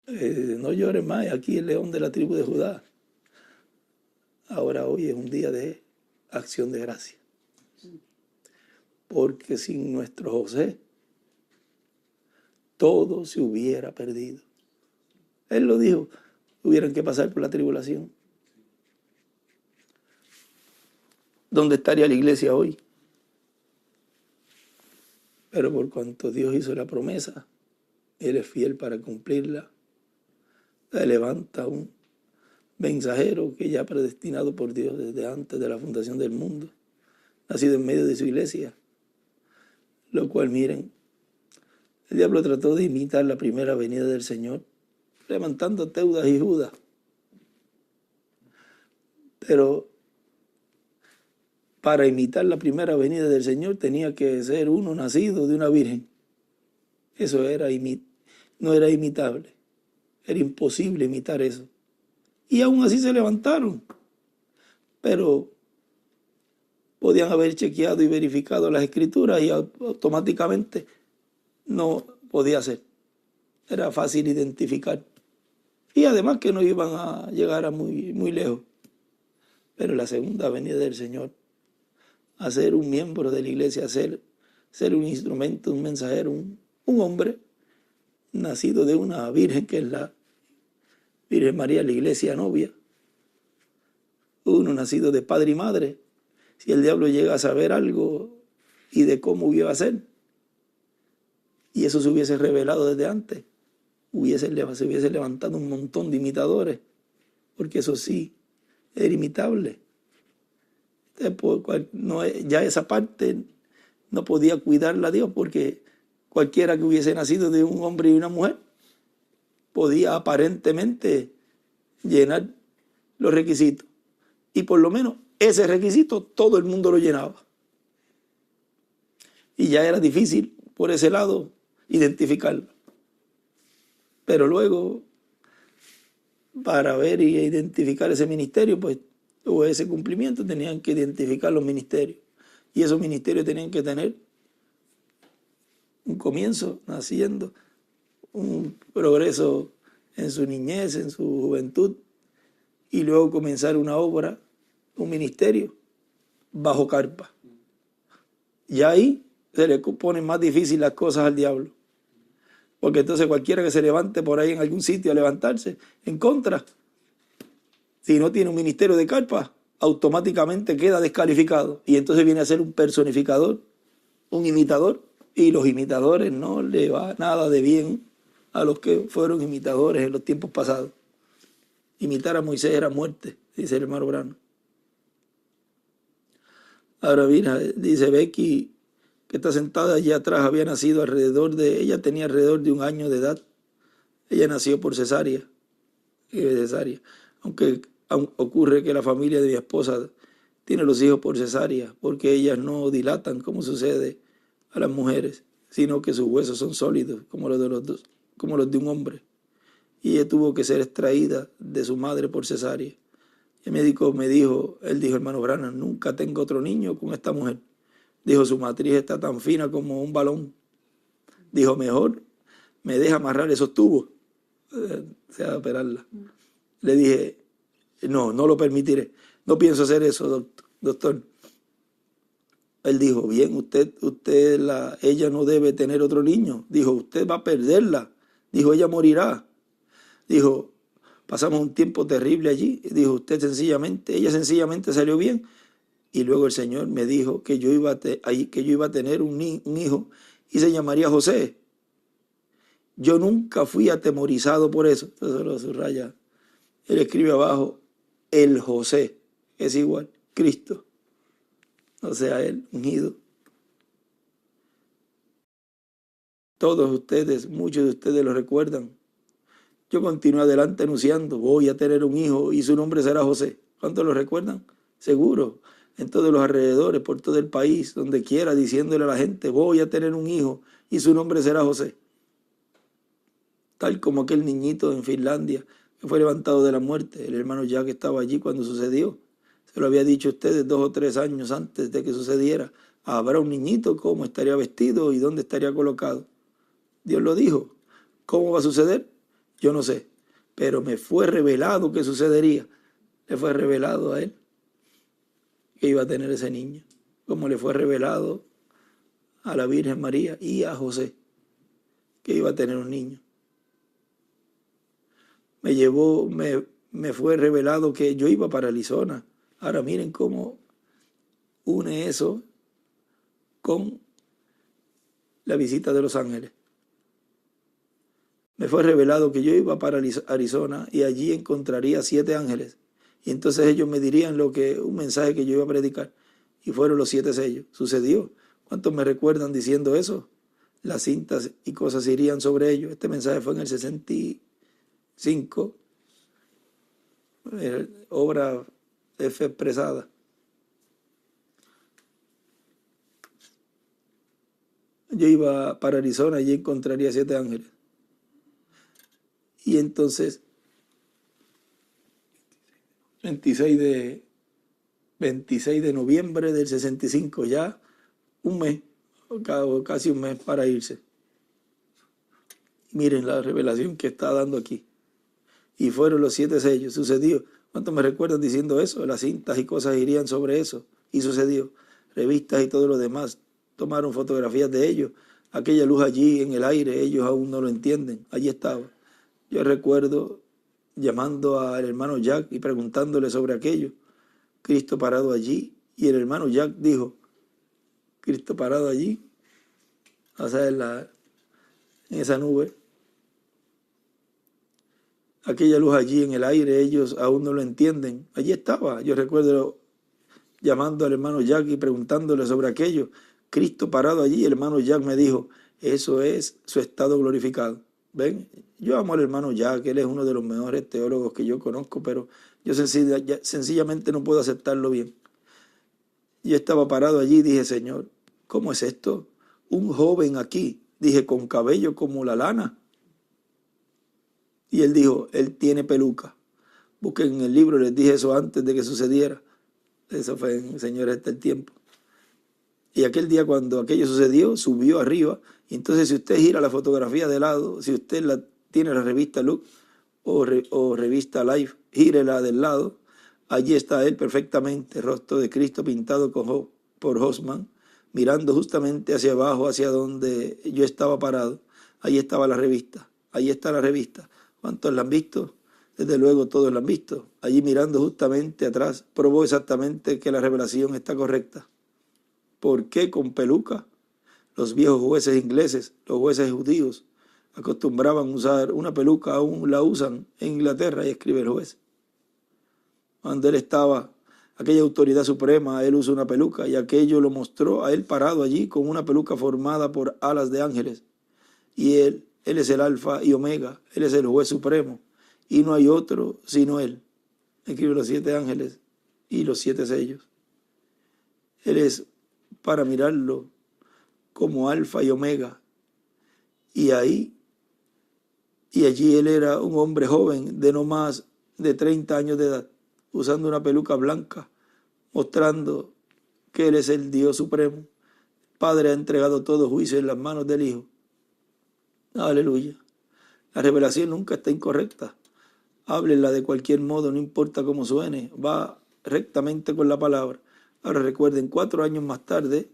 No llores más, aquí el león de la tribu de Judá. Ahora hoy es un día de acción de gracia. Porque sin nuestro José, todo se hubiera perdido. Él lo dijo, tuvieran que pasar por la tribulación. ¿Dónde estaría la iglesia hoy? Pero por cuanto Dios hizo la promesa, Él es fiel para cumplirla. Se levanta un mensajero que ya predestinado por Dios desde antes de la fundación del mundo, nacido en medio de su iglesia, lo cual, miren, el diablo trató de imitar la primera venida del Señor, levantando Teudas y Judas. Pero para imitar la primera venida del Señor tenía que ser uno nacido de una virgen. Eso no era imitable. Era imposible imitar eso. Y aún así se levantaron. Pero podían haber chequeado y verificado las escrituras y automáticamente no podía ser. Era fácil identificar. Y además que no iban a llegar a muy lejos. Pero la segunda venida del Señor, a ser un miembro de la iglesia, a ser un instrumento, un mensajero, un hombre nacido de una virgen que es la Virgen María, la iglesia novia, uno nacido de padre y madre. Si el diablo llega a saber algo y de cómo iba a ser, y eso se hubiese revelado desde antes, se hubiese levantado un montón de imitadores, porque eso sí, era imitable. Ya esa parte no podía cuidarla Dios, porque cualquiera que hubiese nacido de un hombre y una mujer podía aparentemente llenar los requisitos. Y por lo menos ese requisito todo el mundo lo llenaba. Y ya era difícil por ese lado identificarlo. Pero luego, para ver y identificar ese ministerio, pues, o ese cumplimiento, tenían que identificar los ministerios. Y esos ministerios tenían que tener un comienzo, naciendo, un progreso en su niñez, en su juventud, y luego comenzar una obra, un ministerio, bajo carpa. Y ahí se le ponen más difíciles las cosas al diablo. Porque entonces cualquiera que se levante por ahí en algún sitio a levantarse en contra, si no tiene un ministerio de carpa, automáticamente queda descalificado. Y entonces viene a ser un personificador, un imitador. Y los imitadores no le va nada de bien a los que fueron imitadores en los tiempos pasados. Imitar a Moisés era muerte, dice el hermano Brano. Ahora mira, dice Becky, que está sentada allí atrás, había nacido ella tenía alrededor de 1 año de edad. Ella nació por cesárea. Aunque ocurre que la familia de mi esposa tiene los hijos por cesárea, porque ellas no dilatan como sucede a las mujeres, sino que sus huesos son sólidos, como los de un hombre. Y ella tuvo que ser extraída de su madre por cesárea. El médico él dijo, hermano Branham, nunca tengo otro niño con esta mujer. Dijo, su matriz está tan fina como un balón. Dijo, mejor me deja amarrar esos tubos, operarla. Le dije, no lo permitiré. No pienso hacer eso, doctor. Él dijo, bien, ella no debe tener otro niño. Dijo, usted va a perderla. Dijo, ella morirá. Dijo, pasamos un tiempo terrible allí. Dijo, ella sencillamente salió bien. Y luego el Señor me dijo que yo iba a tener un hijo y se llamaría José. Yo nunca fui atemorizado por eso. Entonces lo subraya. Él escribe abajo, el José, es igual, Cristo. O sea, él ungido. Todos ustedes, muchos de ustedes lo recuerdan. Yo continué adelante anunciando, voy a tener un hijo y su nombre será José. ¿Cuántos lo recuerdan? Seguro. En todos los alrededores, por todo el país, donde quiera, diciéndole a la gente, voy a tener un hijo y su nombre será José. Tal como aquel niñito en Finlandia que fue levantado de la muerte, el hermano Jack estaba allí cuando sucedió. Se lo había dicho a ustedes 2 o 3 años antes de que sucediera. Habrá un niñito, ¿cómo estaría vestido y dónde estaría colocado? Dios lo dijo. ¿Cómo va a suceder? Yo no sé. Pero me fue revelado que sucedería. Le fue revelado a él que iba a tener ese niño. Como le fue revelado a la Virgen María y a José que iba a tener un niño. Me fue revelado que yo iba para Arizona. Ahora miren cómo une eso con la visita de los ángeles. Me fue revelado que yo iba para Arizona y allí encontraría 7 ángeles. Y entonces ellos me dirían un mensaje que yo iba a predicar. Y fueron los 7 sellos. Sucedió. ¿Cuántos me recuerdan diciendo eso? Las cintas y cosas irían sobre ellos. Este mensaje fue en el 65. Obra F expresada. Yo iba para Arizona y allí encontraría 7 ángeles. Y entonces, 26 de 26 de noviembre del 65, ya un mes, casi un mes para irse. Miren la revelación que está dando aquí. Y fueron los 7 sellos, sucedió. ¿Cuántos me recuerdan diciendo eso? Las cintas y cosas irían sobre eso. Y sucedió. Revistas y todo lo demás tomaron fotografías de ellos. Aquella luz allí en el aire, ellos aún no lo entienden. Allí estaba. Yo recuerdo llamando al hermano Jack y preguntándole sobre aquello. Cristo parado allí. Y el hermano Jack dijo, Cristo parado allí, o sea, en esa nube. Aquella luz allí en el aire, ellos aún no lo entienden. Allí estaba. Yo recuerdo llamando al hermano Jack y preguntándole sobre aquello. Cristo parado allí, el hermano Jack me dijo, eso es su estado glorificado. ¿Ven? Yo amo al hermano Jack, él es uno de los mejores teólogos que yo conozco, pero yo sencillamente no puedo aceptarlo bien. Yo estaba parado allí y dije, Señor, ¿cómo es esto? Un joven aquí, dije, con cabello como la lana. Y él dijo, él tiene peluca. Busquen en el libro, les dije eso antes de que sucediera. Eso fue en Señor hasta el tiempo. Y aquel día cuando aquello sucedió, subió arriba. Y entonces si usted gira la fotografía de lado, si usted tiene la revista Look o revista Life, gírela del lado. Allí está él perfectamente, rostro de Cristo pintado por Hosman, mirando justamente hacia abajo, hacia donde yo estaba parado. Allí estaba la revista. Allí está la revista. ¿Cuántos la han visto? Desde luego todos la han visto. Allí mirando justamente atrás, probó exactamente que la revelación está correcta. ¿Por qué con peluca? Los viejos jueces ingleses, los jueces judíos, acostumbraban usar una peluca, aún la usan en Inglaterra, y escribe el juez. Cuando él estaba, aquella autoridad suprema, él usa una peluca, y aquello lo mostró a él parado allí con una peluca formada por alas de ángeles. Y él es el alfa y omega, él es el juez supremo, y no hay otro sino él. Escribe los 7 ángeles y los 7 sellos. Él es para mirarlo como alfa y omega. Y allí él era un hombre joven de no más de 30 años de edad, usando una peluca blanca, mostrando que él es el Dios supremo. El Padre ha entregado todo juicio en las manos del Hijo. Aleluya. La revelación nunca está incorrecta. Háblenla de cualquier modo, no importa cómo suene, va rectamente con la palabra. Ahora recuerden, 4 años más tarde,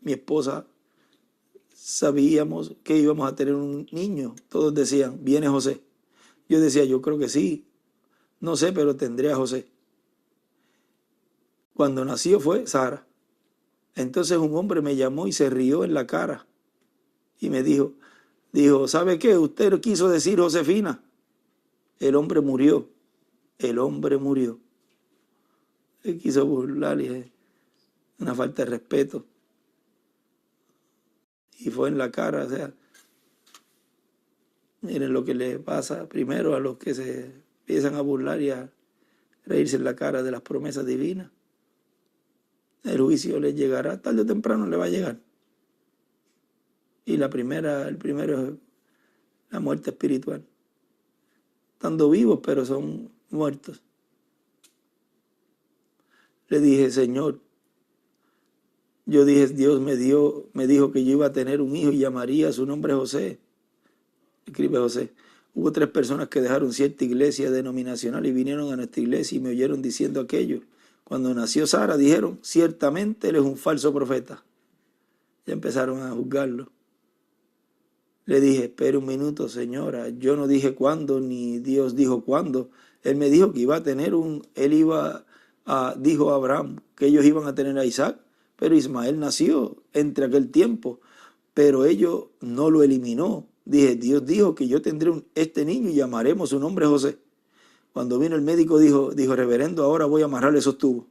mi esposa, sabíamos que íbamos a tener un niño. Todos decían, viene José. Yo decía, yo creo que sí. No sé, pero tendré a José. Cuando nació fue Sara. Entonces un hombre me llamó y se rió en la cara. Y me dijo, ¿sabe qué? Usted quiso decir Josefina. El hombre murió. El hombre murió. Él quiso burlarle. Una falta de respeto. Y fue en la cara, o sea, miren lo que le pasa primero a los que se empiezan a burlar y a reírse en la cara de las promesas divinas. El juicio les llegará, tarde o temprano le va a llegar. Y el primero es la muerte espiritual. Estando vivos, pero son muertos. Le dije, Señor, yo dije, Dios me dijo que yo iba a tener un hijo y llamaría su nombre José. Escribe José. Hubo 3 personas que dejaron cierta iglesia denominacional y vinieron a nuestra iglesia y me oyeron diciendo aquello. Cuando nació Sara dijeron, ciertamente él es un falso profeta. Ya empezaron a juzgarlo. Le dije, espere un minuto, señora. Yo no dije cuándo, ni Dios dijo cuándo. Él me dijo que iba a tener dijo a Abraham que ellos iban a tener a Isaac. Pero Ismael nació entre aquel tiempo, pero ellos no lo eliminó. Dije, Dios dijo que yo tendré este niño y llamaremos su nombre José. Cuando vino el médico dijo, reverendo, ahora voy a amarrarle esos tubos.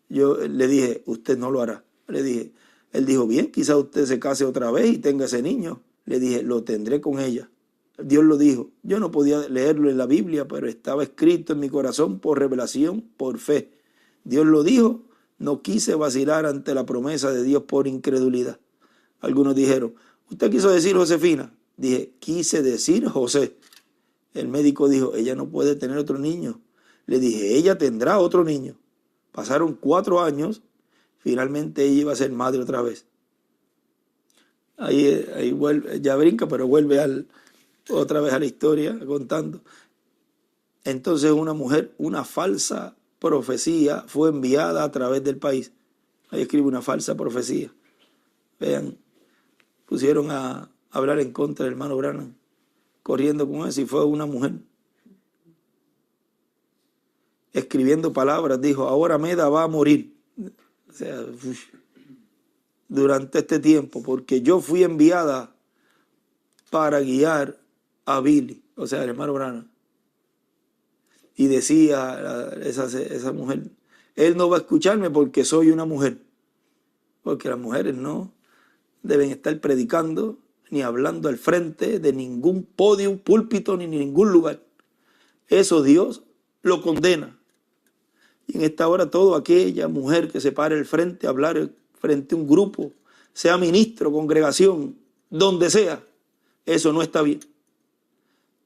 Yo le dije, usted no lo hará. Le dije, él dijo, bien, quizá usted se case otra vez y tenga ese niño. Le dije, lo tendré con ella. Dios lo dijo. Yo no podía leerlo en la Biblia, pero estaba escrito en mi corazón por revelación, por fe. Dios lo dijo. No quise vacilar ante la promesa de Dios por incredulidad. Algunos dijeron, ¿usted quiso decir Josefina? Dije, quise decir José. El médico dijo, ella no puede tener otro niño. Le dije, ella tendrá otro niño. Pasaron 4 años, finalmente ella iba a ser madre otra vez. Ahí vuelve, ya brinca, pero vuelve otra vez a la historia contando. Entonces una mujer, una falsa profecía fue enviada a través del país. Ahí escribe una falsa profecía. Vean, pusieron a hablar en contra del hermano Branham, corriendo con eso, y fue una mujer. Escribiendo palabras, dijo, ahora Meda va a morir. O sea, durante este tiempo, porque yo fui enviada para guiar a Billy, o sea, el hermano Branham. Y decía esa mujer, él no va a escucharme porque soy una mujer. Porque las mujeres no deben estar predicando ni hablando al frente de ningún podio, púlpito, ni ningún lugar. Eso Dios lo condena. Y en esta hora toda aquella mujer que se pare al frente a hablar frente a un grupo, sea ministro, congregación, donde sea, eso no está bien.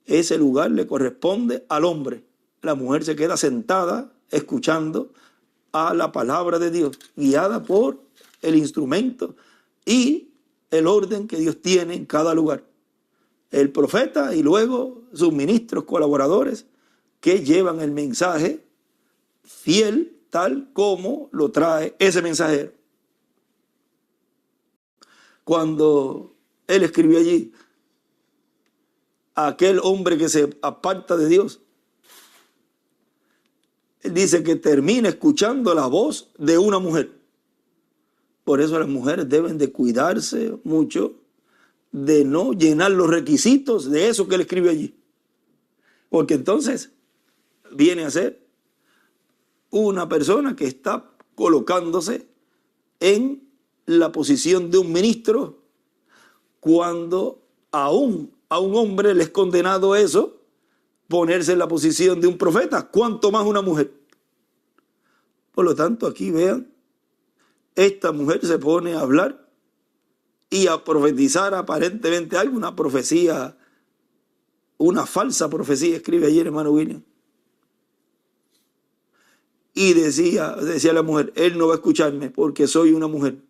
Ese lugar le corresponde al hombre. La mujer se queda sentada escuchando a la palabra de Dios, guiada por el instrumento y el orden que Dios tiene en cada lugar. El profeta y luego sus ministros, colaboradores, que llevan el mensaje fiel tal como lo trae ese mensajero. Cuando él escribió allí, aquel hombre que se aparta de Dios, él dice que termina escuchando la voz de una mujer. Por eso las mujeres deben de cuidarse mucho de no llenar los requisitos de eso que él escribe allí. Porque entonces viene a ser una persona que está colocándose en la posición de un ministro cuando aún a un hombre le es condenado eso, ponerse en la posición de un profeta, cuanto más una mujer. Por lo tanto, aquí vean, esta mujer se pone a hablar y a profetizar aparentemente algo, una profecía, una falsa profecía, escribe ayer hermano William. Y decía la mujer, él no va a escucharme porque soy una mujer.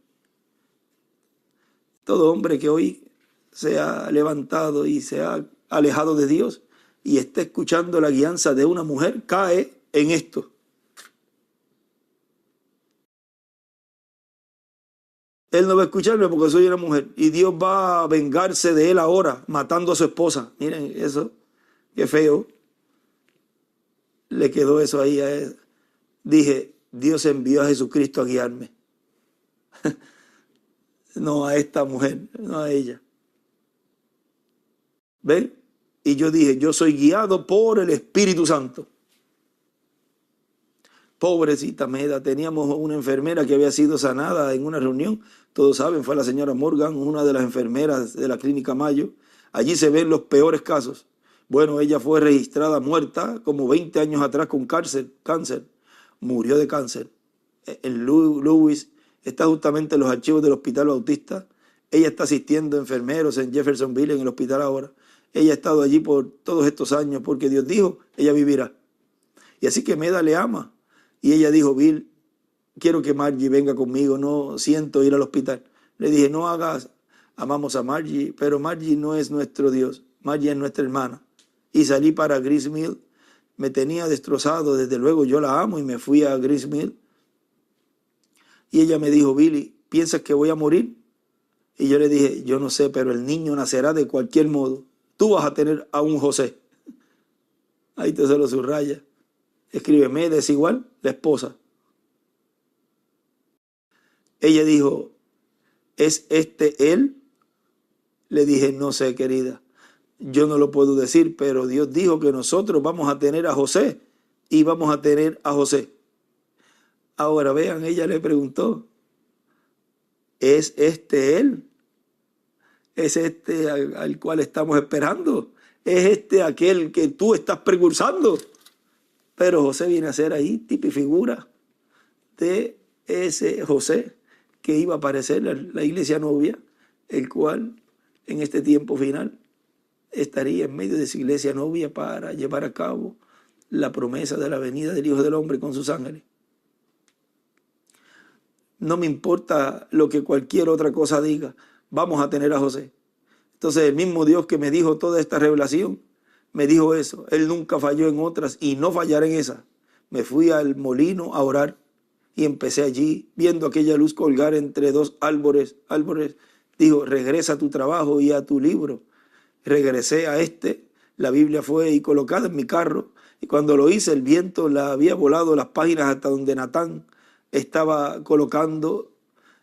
Todo hombre que hoy se ha levantado y se ha alejado de Dios y está escuchando la guianza de una mujer, cae en esto. Él no va a escucharme porque soy una mujer. Y Dios va a vengarse de él ahora, matando a su esposa. Miren eso, qué feo. Le quedó eso ahí a él. Dije, Dios envió a Jesucristo a guiarme. No a esta mujer, no a ella. ¿Ven? Y yo dije, yo soy guiado por el Espíritu Santo. Pobrecita Meda, teníamos una enfermera que había sido sanada en una reunión, todos saben, fue la señora Morgan, una de las enfermeras de la clínica Mayo. Allí se ven los peores casos. Bueno, ella fue registrada muerta como 20 años atrás con cáncer, murió de cáncer. En Lewis, está justamente en los archivos del Hospital Bautista. Ella está asistiendo a enfermeros en Jeffersonville, en el hospital ahora. Ella ha estado allí por todos estos años porque Dios dijo, ella vivirá. Y así que Meda le ama. Y ella dijo, Bill, quiero que Margie venga conmigo, no siento ir al hospital. Le dije, no hagas, amamos a Margie, pero Margie no es nuestro Dios, Margie es nuestra hermana. Y salí para Gristmill, me tenía destrozado, desde luego yo la amo y me fui a Gristmill. Y ella me dijo, Billy, ¿piensas que voy a morir? Y yo le dije, yo no sé, pero el niño nacerá de cualquier modo. Tú vas a tener a un José. Ahí te se lo subraya. Escríbeme, desigual, la esposa. Ella dijo, ¿es este él? Le dije, no sé, querida. Yo no lo puedo decir, pero Dios dijo que nosotros vamos a tener a José y vamos a tener a José. Ahora vean, ella le preguntó, ¿es este él? ¿Es este al cual estamos esperando? ¿Es este aquel que tú estás precursando? Pero José viene a ser ahí tipifigura de ese José que iba a aparecer en la iglesia novia, el cual en este tiempo final estaría en medio de esa iglesia novia para llevar a cabo la promesa de la venida del Hijo del Hombre con sus ángeles. No me importa lo que cualquier otra cosa diga. Vamos a tener a José. Entonces el mismo Dios que me dijo toda esta revelación, me dijo eso. Él nunca falló en otras y no fallará en esa. Me fui al molino a orar y empecé allí, viendo aquella luz colgar entre dos árboles. Dijo, regresa a tu trabajo y a tu libro. Regresé a la Biblia fue y colocada en mi carro. Y cuando lo hice, el viento la había volado las páginas hasta donde Natán estaba colocando.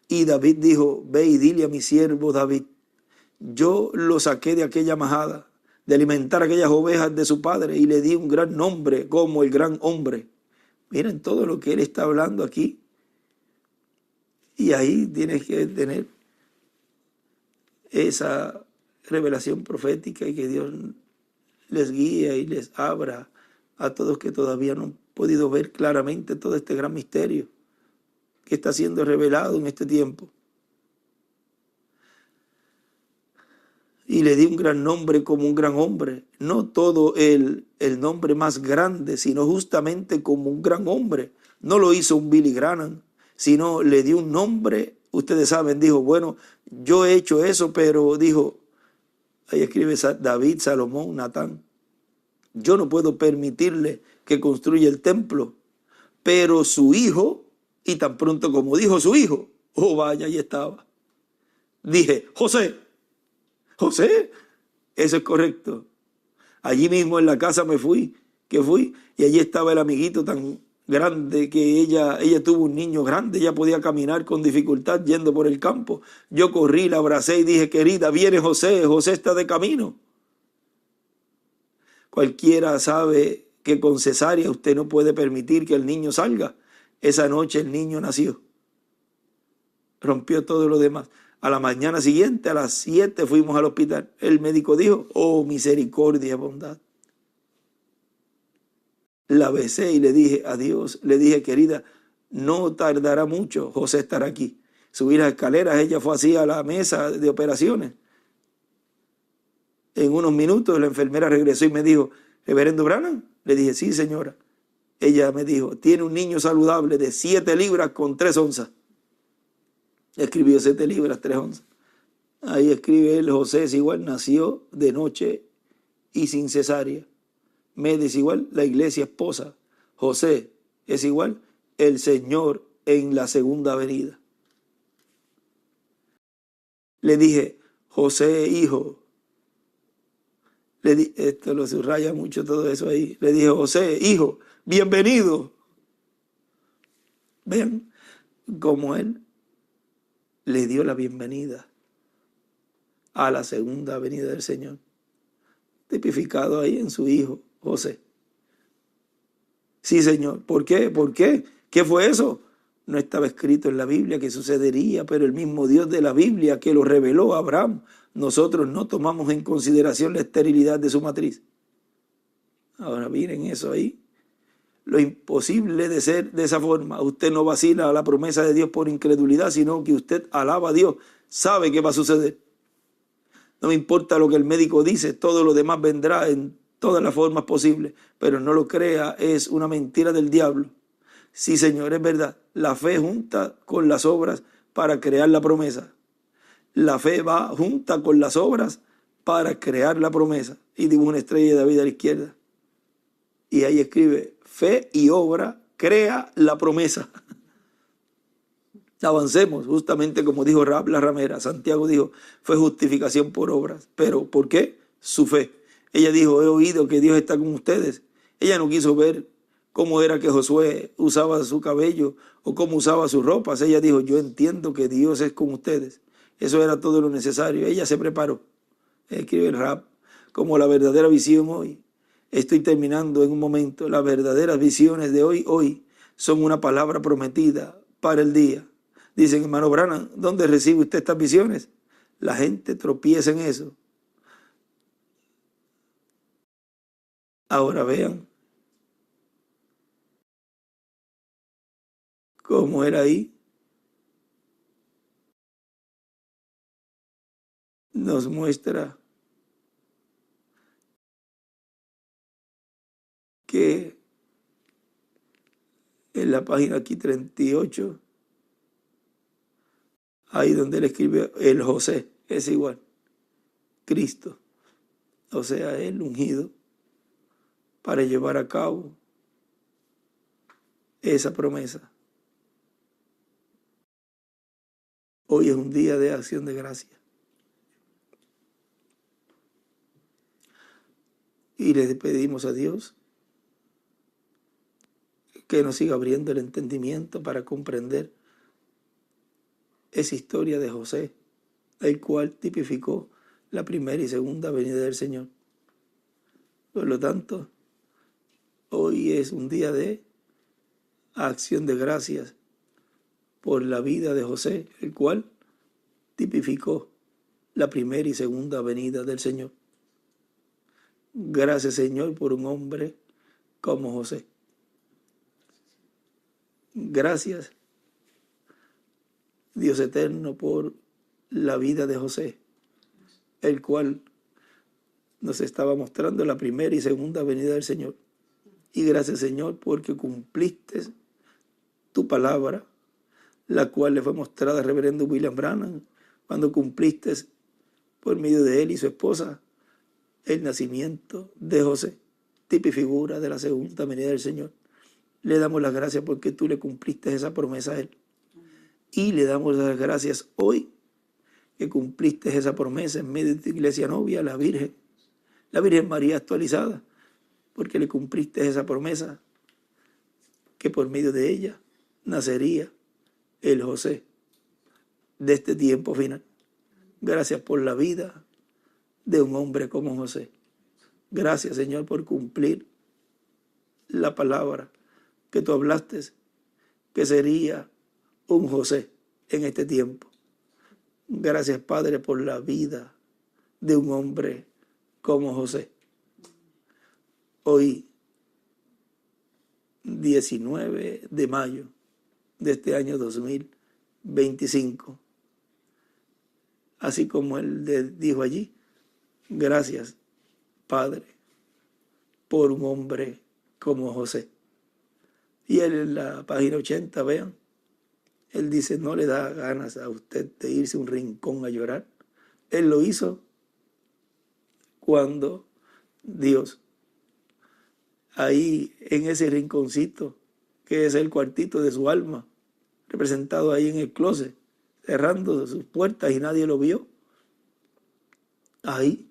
Y David dijo, ve y dile a mi siervo David, yo lo saqué de aquella majada, de alimentar aquellas ovejas de su padre, y le di un gran nombre como el gran hombre. Miren todo lo que él está hablando aquí. Y ahí tienes que tener esa revelación profética y que Dios les guíe y les abra a todos que todavía no han podido ver claramente todo este gran misterio que está siendo revelado en este tiempo. Y le di un gran nombre como un gran hombre, no todo el nombre más grande, sino justamente como un gran hombre. No lo hizo un Billy Graham, sino le dio un nombre. Ustedes saben, dijo, bueno, yo he hecho eso, pero dijo, ahí escribe David, Salomón, Natán, yo no puedo permitirle que construya el templo, pero su hijo, y tan pronto como dijo su hijo, oh vaya, ahí estaba. Dije, José, eso es correcto. Allí mismo en la casa fui, y allí estaba el amiguito tan grande que ella tuvo un niño grande, ella podía caminar con dificultad yendo por el campo. Yo corrí, la abracé y dije, querida, viene José está de camino. Cualquiera sabe que con cesárea usted no puede permitir que el niño salga. Esa noche el niño nació. Rompió todo lo demás. A la mañana siguiente, a las 7, fuimos al hospital. El médico dijo, oh, misericordia, bondad. La besé y le dije, adiós. Le dije, querida, no tardará mucho, José estará aquí. Subí las escaleras, ella fue así a la mesa de operaciones. En unos minutos la enfermera regresó y me dijo, ¿Reverendo Branham? Le dije, sí, señora. Ella me dijo, tiene un niño saludable de 7 libras con 3 onzas. Escribió 7 libras, 3 onzas. Ahí escribe él, José es igual, nació de noche y sin cesárea. Med es igual, la iglesia esposa. José es igual, el Señor en la segunda venida. Le dije, José, hijo. Esto lo subraya mucho todo eso ahí. Le dije, José, hijo, bienvenido. Vean cómo él le dio la bienvenida a la segunda venida del Señor. Tipificado ahí en su hijo, José. Sí, Señor. ¿Por qué? ¿Por qué? ¿Qué fue eso? No estaba escrito en la Biblia que sucedería, pero el mismo Dios de la Biblia que lo reveló a Abraham, nosotros no tomamos en consideración la esterilidad de su matriz. Ahora miren eso ahí. Lo imposible de ser de esa forma. Usted no vacila a la promesa de Dios por incredulidad, sino que usted alaba a Dios, sabe qué va a suceder. No me importa lo que el médico dice, todo lo demás vendrá en todas las formas posibles, pero no lo crea, es una mentira del diablo. Sí, Señor, es verdad. La fe junta con las obras para crear la promesa. La fe va junta con las obras para crear la promesa. Y dibuja una estrella de David a la izquierda. Y ahí escribe, fe y obra crea la promesa. Avancemos, justamente como dijo Rab la ramera. Santiago dijo, fue justificación por obras. ¿Pero por qué? Su fe. Ella dijo, he oído que Dios está con ustedes. Ella no quiso ver cómo era que Josué usaba su cabello o cómo usaba sus ropas. Ella dijo, yo entiendo que Dios es con ustedes. Eso era todo lo necesario. Ella se preparó. Escribe el Rab como la verdadera visión hoy. Estoy terminando en un momento. Las verdaderas visiones de hoy son una palabra prometida para el día. Dicen, hermano Branham, ¿dónde recibe usted estas visiones? La gente tropieza en eso. Ahora vean cómo era ahí. Nos muestra que en la página aquí 38 Ahí donde él escribe el José es igual. Cristo, o sea, el ungido para llevar a cabo esa promesa. Hoy es un día de acción de gracia. Y le pedimos a Dios que nos siga abriendo el entendimiento para comprender esa historia de José, el cual tipificó la primera y segunda venida del Señor. Por lo tanto, hoy es un día de acción de gracias por la vida de José, el cual tipificó la primera y segunda venida del Señor. Gracias, Señor, por un hombre como José. Gracias, Dios eterno, por la vida de José, el cual nos estaba mostrando la primera y segunda venida del Señor. Y gracias, Señor, porque cumpliste tu palabra, la cual le fue mostrada al reverendo William Branham, cuando cumpliste por medio de él y su esposa el nacimiento de José, tipo y figura de la segunda venida del Señor. Le damos las gracias porque tú le cumpliste esa promesa a él. Y le damos las gracias hoy que cumpliste esa promesa en medio de tu iglesia novia, la Virgen María actualizada, porque le cumpliste esa promesa que por medio de ella nacería el José de este tiempo final. Gracias por la vida de un hombre como José. Gracias, Señor, por cumplir la palabra que tú hablaste, que sería un José en este tiempo. Gracias, Padre, por la vida de un hombre como José. Hoy, 19 de mayo de este año 2025, así como él dijo allí, gracias, Padre, por un hombre como José. Y él en la página 80, vean, él dice, no le da ganas a usted de irse a un rincón a llorar. Él lo hizo cuando Dios, ahí en ese rinconcito, que es el cuartito de su alma, representado ahí en el closet, cerrando sus puertas y nadie lo vio, ahí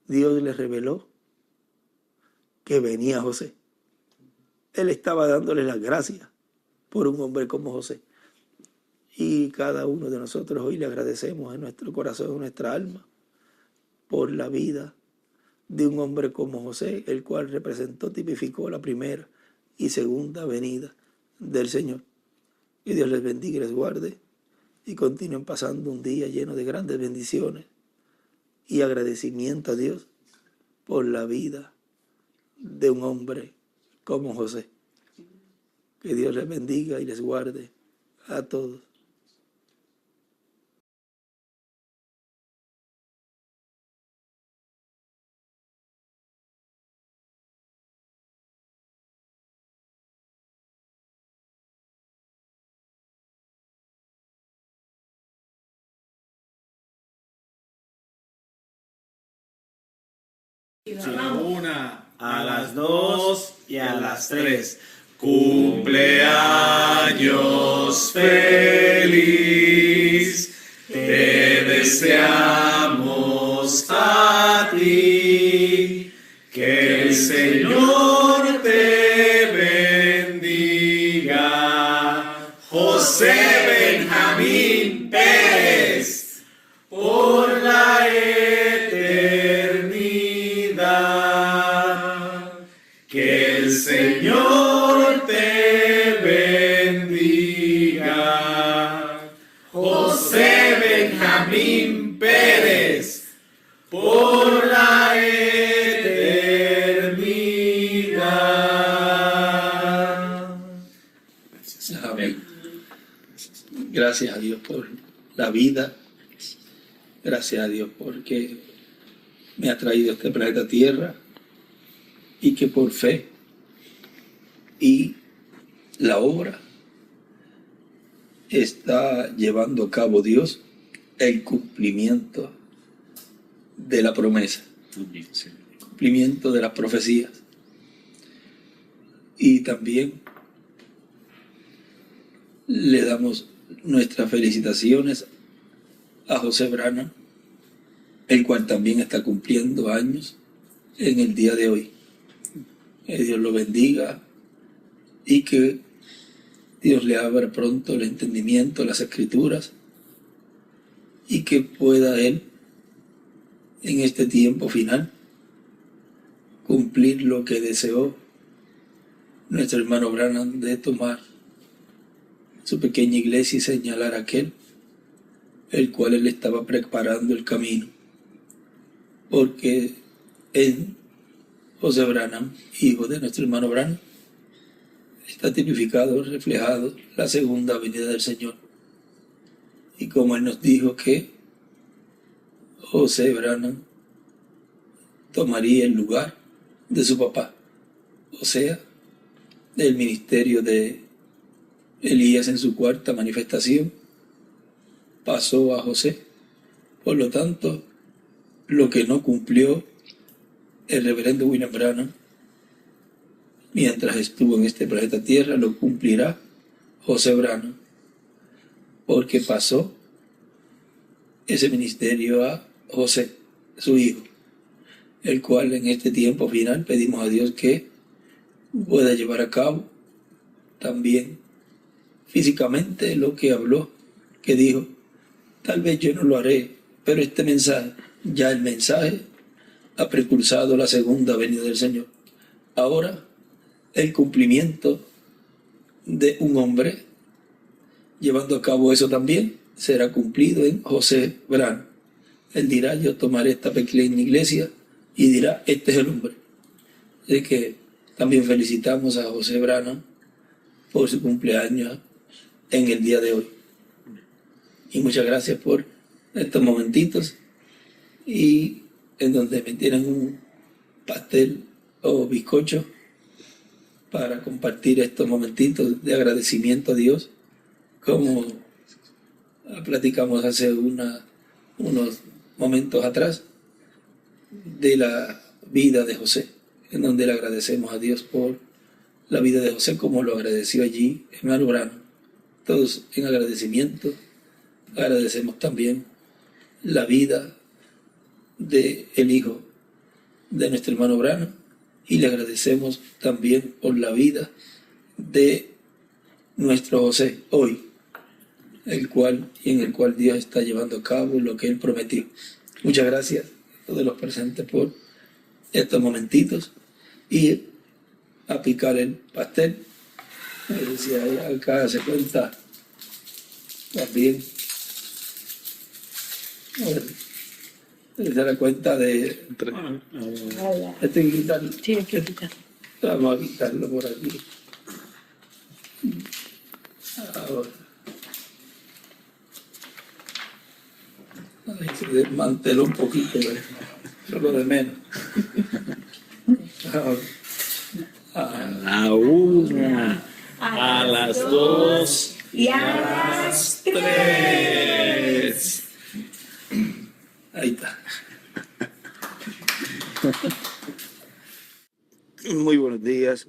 Dios le reveló que venía José. Él estaba dándole las gracias por un hombre como José. Y cada uno de nosotros hoy le agradecemos en nuestro corazón, en nuestra alma, por la vida de un hombre como José, el cual representó, tipificó la primera y segunda venida del Señor. Que Dios les bendiga y les guarde y continúen pasando un día lleno de grandes bendiciones y agradecimiento a Dios por la vida de un hombre como José. Que Dios les bendiga y les guarde a todos. Una, a las 2 y a las 3. Cumpleaños feliz, te deseamos a ti, que el Señor te bendiga. José Benjamín Pérez, por la eternidad. Que el Señor te bendiga. José Benjamín Pérez, por la eternidad. Amén. Gracias a Dios por la vida. Gracias a Dios porque me ha traído a este planeta Tierra y que por fe y la obra está llevando a cabo Dios el cumplimiento de la promesa, cumplimiento de las profecías. Y también le damos nuestras felicitaciones a José Branham, el cual también está cumpliendo años en el día de hoy. Que Dios lo bendiga y que Dios le abra pronto el entendimiento, las escrituras, y que pueda él en este tiempo final cumplir lo que deseó nuestro hermano Branham, de tomar su pequeña iglesia y señalar a aquel el cual él estaba preparando el camino, porque en José Branham, hijo de nuestro hermano Branham, está tipificado, reflejado la segunda venida del Señor. Y como él nos dijo que José Branham tomaría el lugar de su papá, o sea, del ministerio de Elías en su cuarta manifestación, pasó a José. Por lo tanto, lo que no cumplió el reverendo William Branham mientras estuvo en este planeta Tierra, lo cumplirá José Branham, porque pasó ese ministerio a José, su hijo, el cual en este tiempo final pedimos a Dios que pueda llevar a cabo también físicamente lo que habló, que dijo: tal vez yo no lo haré, pero este mensaje, ya el mensaje ha precursado la segunda venida del Señor. Ahora el cumplimiento de un hombre llevando a cabo eso también será cumplido en José Branham. Él dirá: yo tomaré esta pequeña iglesia, y dirá: este es el hombre. Así que también felicitamos a José Branham por su cumpleaños en el día de hoy. Y muchas gracias por estos momentitos, y en donde me tienen un pastel o bizcocho para compartir estos momentitos de agradecimiento a Dios, como platicamos hace unos momentos atrás de la vida de José, en donde le agradecemos a Dios por la vida de José, como lo agradeció allí hermano Branham. Todos en agradecimiento agradecemos también la vida del hijo de nuestro hermano Branham, y le agradecemos también por la vida de nuestro José hoy, en el cual Dios está llevando a cabo lo que él prometió. Muchas gracias a todos los presentes por estos momentitos, y a picar el pastel. Si acá se cuenta también, se da cuenta de este hay que quitarlo. Sí, hay que quitarlo. Vamos a quitarlo por aquí. Ahora. Ahí se desmanteló un poquito, pero solo de menos. Ahora. A la una, a las dos y a las tres. Ahí está. Muy buenos días.